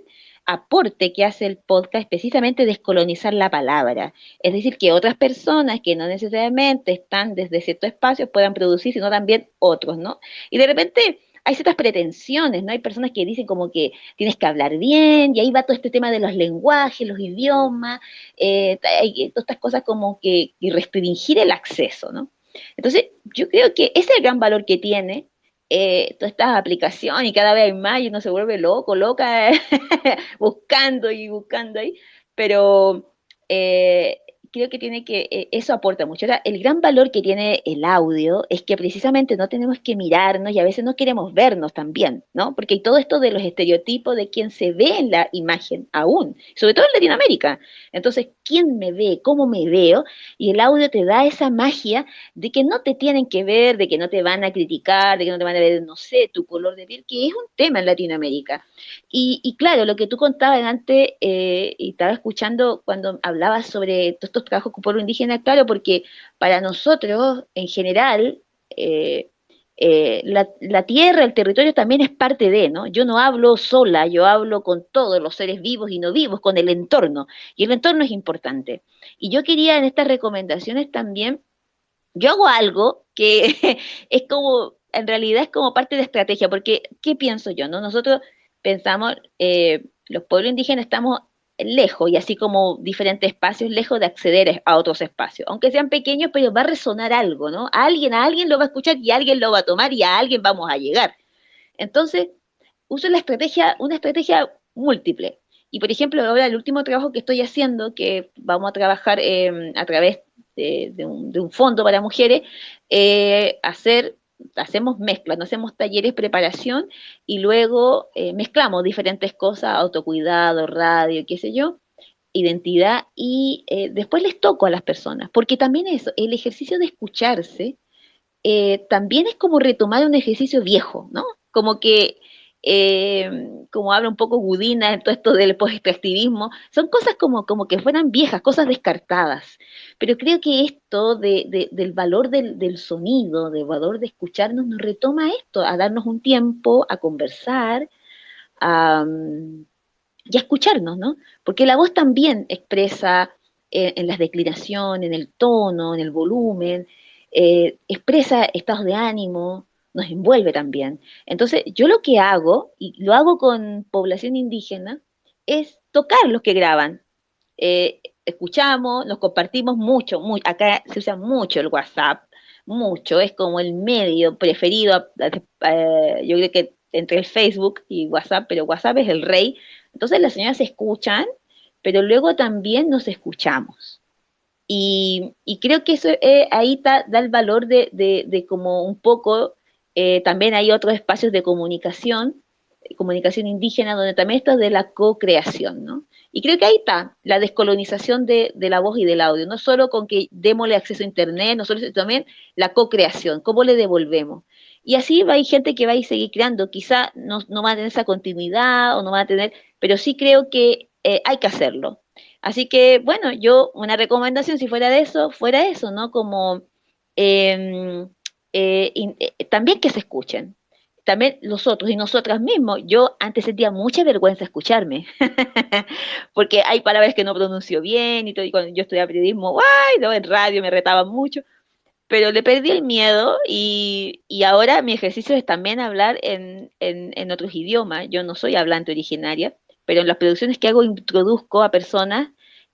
D: aporte que hace el podcast es precisamente descolonizar la palabra. Es decir, que otras personas que no necesariamente están desde ciertos espacios puedan producir, sino también otros, ¿no? Y de repente hay ciertas pretensiones, ¿no? Hay personas que dicen como que tienes que hablar bien, y ahí va todo este tema de los lenguajes, los idiomas, hay todas estas cosas como que restringir el acceso, ¿no? Entonces, yo creo que ese es el gran valor que tiene todas estas aplicaciones y cada vez hay más y uno se vuelve loco, loca, buscando y buscando ahí, pero creo que tiene que, eso aporta mucho. Ahora, el gran valor que tiene el audio es que precisamente no tenemos que mirarnos y a veces no queremos vernos también, ¿no? Porque hay todo esto de los estereotipos de quién se ve en la imagen aún, sobre todo en Latinoamérica. Entonces, ¿quién me ve? ¿Cómo me veo? Y el audio te da esa magia de que no te tienen que ver, de que no te van a criticar, de que no te van a ver, no sé, tu color de piel, que es un tema en Latinoamérica. Y claro, lo que tú contabas antes, y estaba escuchando cuando hablabas sobre todos estos trabajos con pueblo indígena, claro, porque para nosotros, en general, la tierra, el territorio también es parte de, ¿no? Yo no hablo sola, yo hablo con todos los seres vivos y no vivos, con el entorno, y el entorno es importante. Y yo quería en estas recomendaciones también yo hago algo que es como, en realidad es como parte de estrategia, porque ¿qué pienso yo? ¿No? Nosotros pensamos, los pueblos indígenas estamos lejos y así como diferentes espacios, lejos de acceder a otros espacios, aunque sean pequeños, pero va a resonar algo, ¿no? A alguien lo va a escuchar y a alguien lo va a tomar y a alguien vamos a llegar. Entonces, uso la estrategia, una estrategia múltiple. Y por ejemplo, ahora el último trabajo que estoy haciendo, que vamos a trabajar a través de un fondo para mujeres, hacemos mezclas, no hacemos talleres, preparación, y luego mezclamos diferentes cosas, autocuidado, radio, qué sé yo, identidad, y después les toco a las personas, porque también eso, el ejercicio de escucharse también es como retomar un ejercicio viejo, ¿no? Como que, como habla un poco Gudina en todo esto del post-extractivismo, son cosas como que fueran viejas, cosas descartadas. Pero creo que esto del valor del sonido, del valor de escucharnos, nos retoma esto, a darnos un tiempo, a conversar, a, y a escucharnos, ¿no? Porque la voz también expresa en las declinaciones, en el tono, en el volumen, expresa estados de ánimo, nos envuelve también. Entonces, yo lo que hago, y lo hago con población indígena, es tocar los que graban. Escuchamos, nos compartimos mucho, acá se usa mucho el WhatsApp, mucho, es como el medio preferido, yo creo que entre el Facebook y WhatsApp, pero WhatsApp es el rey. Entonces las señoras se escuchan, pero luego también nos escuchamos. Y creo que eso ahí da el valor de como un poco, también hay otros espacios de comunicación comunicación indígena, donde también está de la co-creación, ¿no? Y creo que ahí está la descolonización de la voz y del audio, no solo con que démosle acceso a Internet, no solo, sino también la co-creación, cómo le devolvemos. Y así va, hay gente que va a ir seguir creando, quizá no va a tener esa continuidad o no va a tener, pero sí creo que hay que hacerlo. Así que, bueno, yo una recomendación, si fuera eso, ¿no? Como eh, también que se escuchen, también los otros y nosotras mismos. Yo antes sentía mucha vergüenza escucharme, porque hay palabras que no pronuncio bien y todo, y cuando yo estudiaba periodismo, ¡ay! No, en radio me retaban mucho, pero le perdí el miedo y ahora mi ejercicio es también hablar en otros idiomas. Yo no soy hablante originaria, pero en las producciones que hago introduzco a personas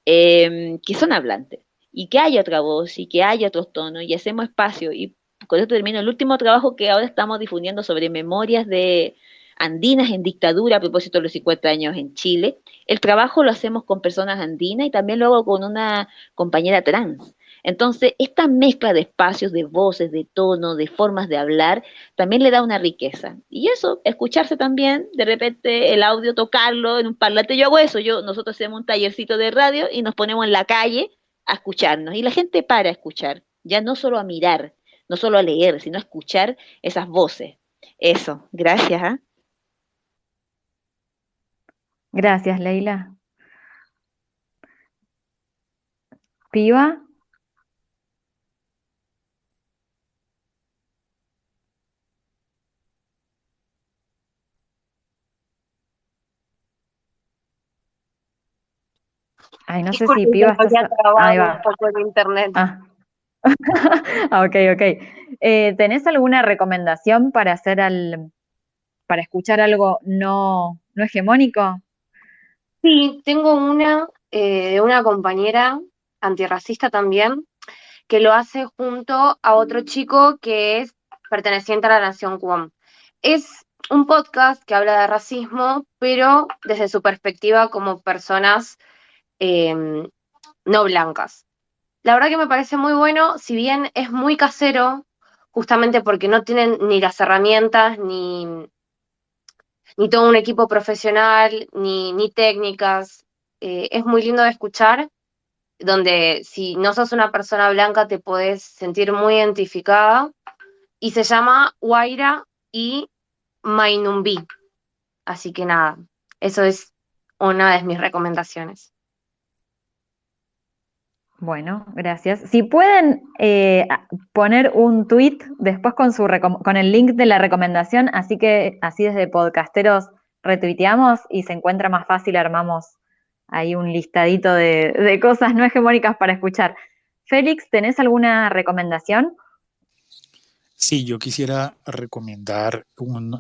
D: que son hablantes y que haya otra voz y que haya otros tonos y hacemos espacio. Y con esto termino el último trabajo que ahora estamos difundiendo sobre memorias de andinas en dictadura a propósito de los 50 años en Chile. El trabajo lo hacemos con personas andinas y también lo hago con una compañera trans. Entonces, esta mezcla de espacios, de voces, de tono, de formas de hablar, también le da una riqueza. Y eso, escucharse también, de repente el audio, tocarlo en un parlante. Yo hago eso, nosotros hacemos un tallercito de radio y nos ponemos en la calle a escucharnos. Y la gente para a escuchar, ya no solo a mirar, no solo a leer, sino a escuchar esas voces. Eso, gracias. ¿Ah?
B: Gracias, Leila. Piva. Ay, no sé si
E: Disculpen que
B: Piva
E: me
B: estás.
E: había
B: Ahí
E: trabado un
B: va.
E: poco el internet.
B: Ah. Ah, ok, ok. ¿Tenés alguna recomendación para para escuchar algo no hegemónico?
E: Sí, tengo una de una compañera antirracista también, que lo hace junto a otro chico que es perteneciente a la Nación QAM. Es un podcast que habla de racismo, pero desde su perspectiva como personas eh, no blancas. La verdad que me parece muy bueno, si bien es muy casero, justamente porque no tienen ni las herramientas, ni todo un equipo profesional, ni técnicas. Es muy lindo de escuchar, donde si no sos una persona blanca te podés sentir muy identificada. Y se llama Guaira y Mainumbi. Así que nada, eso es una de mis recomendaciones.
B: Bueno, gracias. Si pueden poner un tweet después con el link de la recomendación, así desde Podcasteros retuiteamos y se encuentra más fácil, armamos ahí un listadito de cosas no hegemónicas para escuchar. Félix, ¿tenés alguna recomendación?
C: Sí, yo quisiera recomendar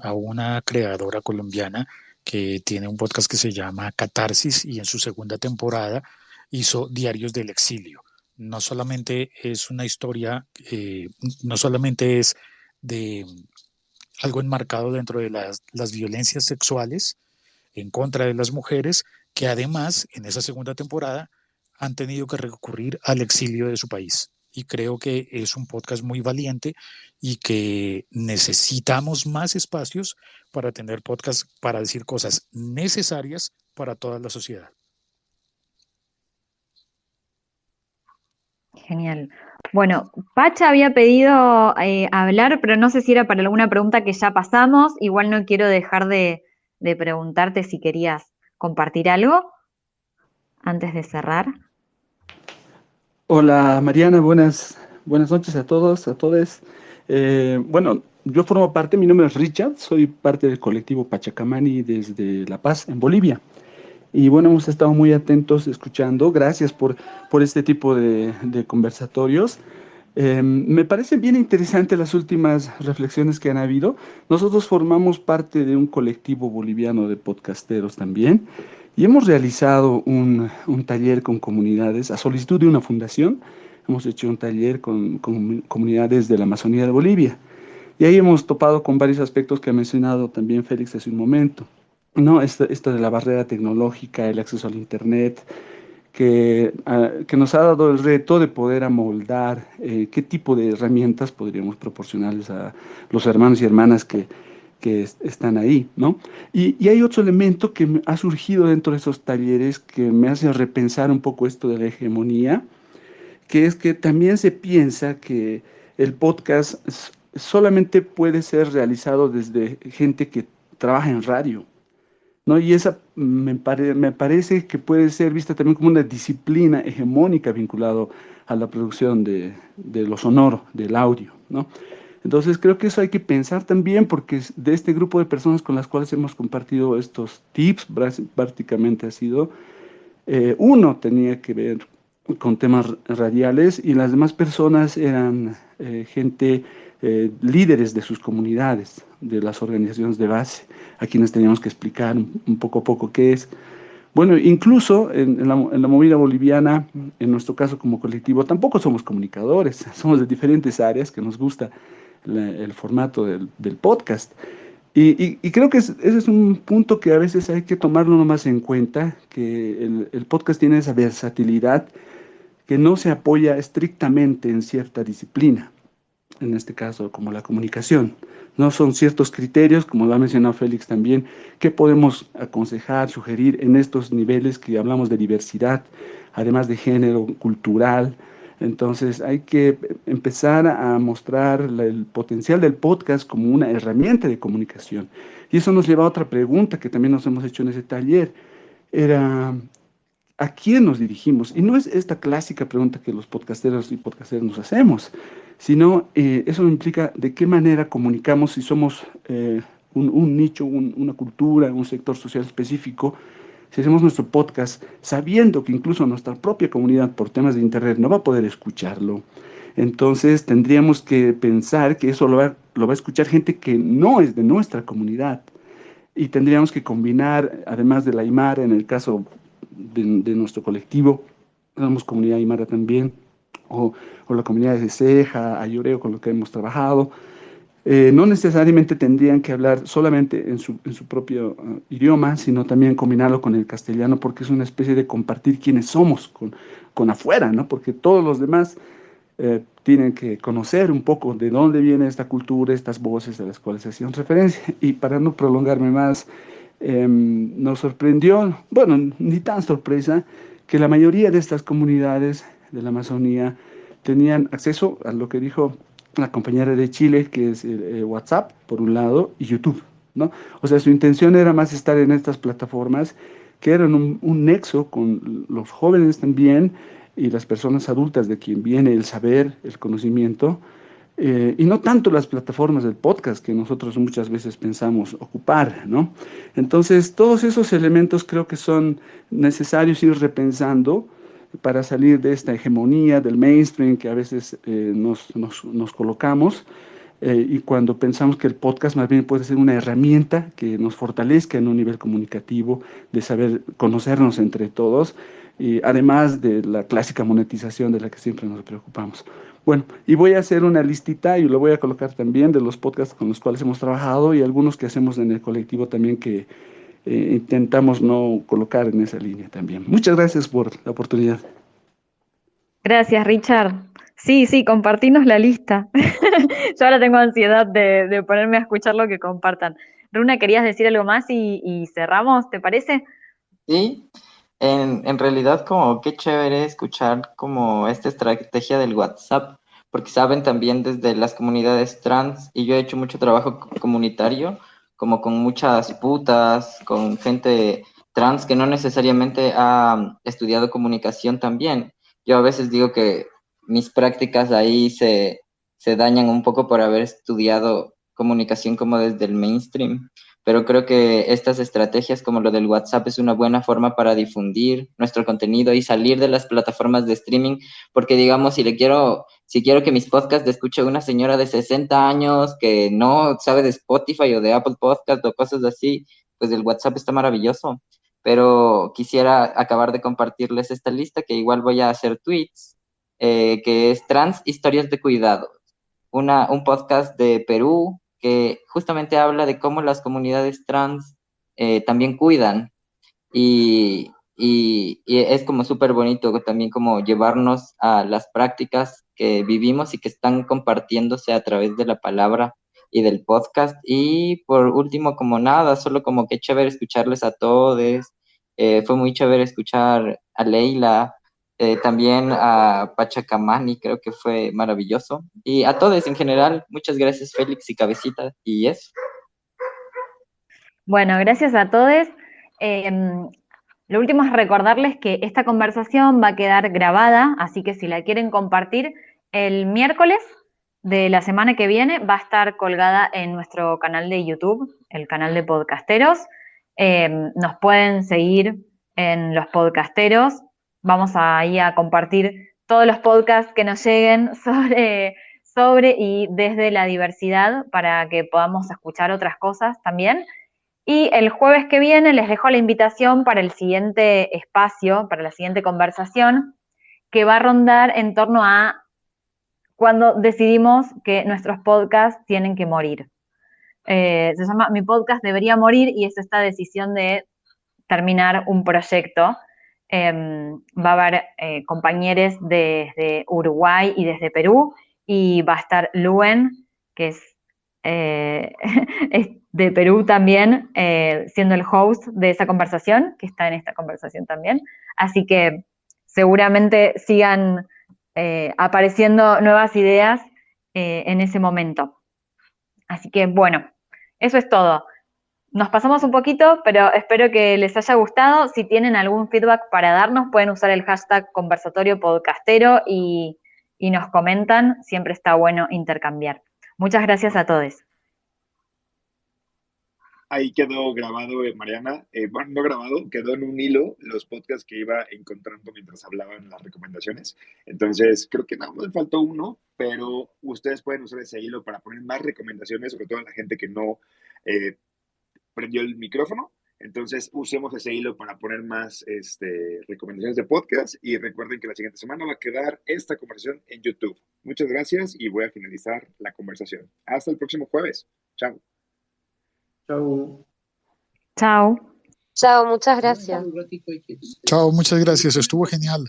C: a una creadora colombiana que tiene un podcast que se llama Catarsis y en su segunda temporada hizo Diarios del Exilio. No solamente es una historia, no solamente es de algo enmarcado dentro de las violencias sexuales en contra de las mujeres, que además en esa segunda temporada han tenido que recurrir al exilio de su país. Y creo que es un podcast muy valiente y que necesitamos más espacios para tener podcasts para decir cosas necesarias para toda la sociedad.
B: Genial. Bueno, Pacha había pedido hablar, pero no sé si era para alguna pregunta que ya pasamos. Igual no quiero dejar de preguntarte si querías compartir algo antes de cerrar.
G: Hola Mariana, buenas noches a todos, a todos. Bueno, yo formo parte, mi nombre es Richard, soy parte del colectivo Pachacamani desde La Paz, en Bolivia. Y bueno, hemos estado muy atentos escuchando. Gracias por este tipo de conversatorios. Me parecen bien interesantes las últimas reflexiones que han habido. Nosotros formamos parte de un colectivo boliviano de podcasteros también y hemos realizado un taller con comunidades a solicitud de una fundación. Hemos hecho un taller con comunidades de la Amazonía de Bolivia y ahí hemos topado con varios aspectos que ha mencionado también Félix hace un momento. No, esto de la barrera tecnológica, el acceso al Internet, que nos ha dado el reto de poder amoldar qué tipo de herramientas podríamos proporcionarles a los hermanos y hermanas que están ahí, ¿no? Y hay otro elemento que ha surgido dentro de esos talleres que me hace repensar un poco esto de la hegemonía, que es que también se piensa que el podcast solamente puede ser realizado desde gente que trabaja en radio, ¿no? Y esa me parece que puede ser vista también como una disciplina hegemónica vinculado a la producción de lo sonoro, del audio, ¿no? Entonces creo que eso hay que pensar también porque de este grupo de personas con las cuales hemos compartido estos tips, prácticamente ha sido, uno tenía que ver con temas radiales y las demás personas eran gente, líderes de sus comunidades, de las organizaciones de base, a quienes teníamos que explicar un poco a poco qué es. Bueno, incluso en la movida boliviana, en nuestro caso como colectivo, tampoco somos comunicadores, somos de diferentes áreas que nos gusta el formato del podcast. Y creo que ese es un punto que a veces hay que tomarlo nomás en cuenta, que el podcast tiene esa versatilidad que no se apoya estrictamente en cierta disciplina, en este caso como la comunicación. No son ciertos criterios, como lo ha mencionado Félix también, que podemos aconsejar, sugerir en estos niveles que hablamos de diversidad, además de género, cultural. Entonces hay que empezar a mostrar el potencial del podcast como una herramienta de comunicación. Y eso nos lleva a otra pregunta que también nos hemos hecho en ese taller. Era, ¿a quién nos dirigimos? Y no es esta clásica pregunta que los podcasteros y podcasteras nos hacemos, sino eso implica de qué manera comunicamos si somos un nicho, una cultura, un sector social específico, si hacemos nuestro podcast sabiendo que incluso nuestra propia comunidad por temas de internet no va a poder escucharlo. Entonces tendríamos que pensar que eso lo va a escuchar gente que no es de nuestra comunidad. Y tendríamos que combinar, además de la Aymara, en el caso de nuestro colectivo, tenemos comunidad Aymara también, o la comunidad de Ceja, Ayoreo, con lo que hemos trabajado. No necesariamente tendrían que hablar solamente en su propio idioma, sino también combinarlo con el castellano, porque es una especie de compartir quiénes somos con afuera, ¿no? Porque todos los demás tienen que conocer un poco de dónde viene esta cultura, estas voces de las cuales hacían referencia. Y para no prolongarme más, nos sorprendió, bueno, ni tan sorpresa, que la mayoría de estas comunidades de la Amazonía tenían acceso a lo que dijo la compañera de Chile, que es WhatsApp, por un lado, y YouTube, ¿no? O sea, su intención era más estar en estas plataformas que eran un nexo con los jóvenes también y las personas adultas de quien viene el saber, el conocimiento, y no tanto las plataformas del podcast que nosotros muchas veces pensamos ocupar, ¿no? Entonces, todos esos elementos creo que son necesarios ir repensando para salir de esta hegemonía del mainstream que a veces nos colocamos. Y cuando pensamos que el podcast más bien puede ser una herramienta que nos fortalezca en un nivel comunicativo, de saber conocernos entre todos, y además de la clásica monetización de la que siempre nos preocupamos. Bueno, y voy a hacer una listita y lo voy a colocar también de los podcasts con los cuales hemos trabajado y algunos que hacemos en el colectivo también que intentamos no colocar en esa línea también. Muchas gracias por la oportunidad.
B: Gracias, Richard. Sí, sí, compartinos la lista. Yo ahora tengo ansiedad de ponerme a escuchar lo que compartan. Runa, ¿querías decir algo más y cerramos, te parece?
F: Sí, en realidad como qué chévere escuchar como esta estrategia del WhatsApp, porque saben también desde las comunidades trans, y yo he hecho mucho trabajo comunitario, como con muchas putas, con gente trans que no necesariamente ha estudiado comunicación también. Yo a veces digo que mis prácticas ahí se dañan un poco por haber estudiado comunicación como desde el mainstream, pero creo que estas estrategias como lo del WhatsApp es una buena forma para difundir nuestro contenido y salir de las plataformas de streaming, porque digamos, si quiero que mis podcasts le escuche una señora de 60 años que no sabe de Spotify o de Apple Podcast o cosas así, pues el WhatsApp está maravilloso, pero quisiera acabar de compartirles esta lista que igual voy a hacer tweets, que es Trans Historias de Cuidado, un podcast de Perú que justamente habla de cómo las comunidades trans también cuidan y es como súper bonito también como llevarnos a las prácticas que vivimos y que están compartiéndose a través de la palabra y del podcast. Y por último, como nada, solo como que chévere escucharles a todos. Fue muy chévere escuchar a Leila, también a Pachacamani, creo que fue maravilloso. Y a todos en general, muchas gracias Félix y Cabecita. Y eso.
B: Bueno, gracias a todos. Lo último es recordarles que esta conversación va a quedar grabada, así que si la quieren compartir, el miércoles de la semana que viene va a estar colgada en nuestro canal de YouTube, el canal de Podcasteros. Nos pueden seguir en los Podcasteros. Vamos ahí a compartir todos los podcasts que nos lleguen sobre y desde la diversidad para que podamos escuchar otras cosas también. Y el jueves que viene les dejo la invitación para el siguiente espacio, para la siguiente conversación, que va a rondar en torno a cuando decidimos que nuestros podcasts tienen que morir. Se llama Mi podcast debería morir y es esta decisión de terminar un proyecto. Va a haber compañeros desde Uruguay y desde Perú y va a estar Luen, que es de Perú también, siendo el host de esa conversación, que está en esta conversación también. Así que seguramente sigan apareciendo nuevas ideas en ese momento. Así que bueno, eso es todo. Nos pasamos un poquito, pero espero que les haya gustado. Si tienen algún feedback para darnos, pueden usar el hashtag conversatorio podcastero y nos comentan. Siempre está bueno intercambiar. Muchas gracias a todos.
A: Ahí quedó grabado, Mariana, bueno, no grabado, quedó en un hilo los podcasts que iba encontrando mientras hablaban las recomendaciones. Entonces, creo que nada más me faltó uno, pero ustedes pueden usar ese hilo para poner más recomendaciones, sobre todo a la gente que no prendió el micrófono. Entonces, usemos ese hilo para poner más recomendaciones de podcast y recuerden que la siguiente semana va a quedar esta conversación en YouTube. Muchas gracias y voy a finalizar la conversación. Hasta el próximo jueves. Chao.
G: Chao.
B: Chao.
E: Chao, muchas gracias.
C: Chao, muchas gracias. Estuvo genial.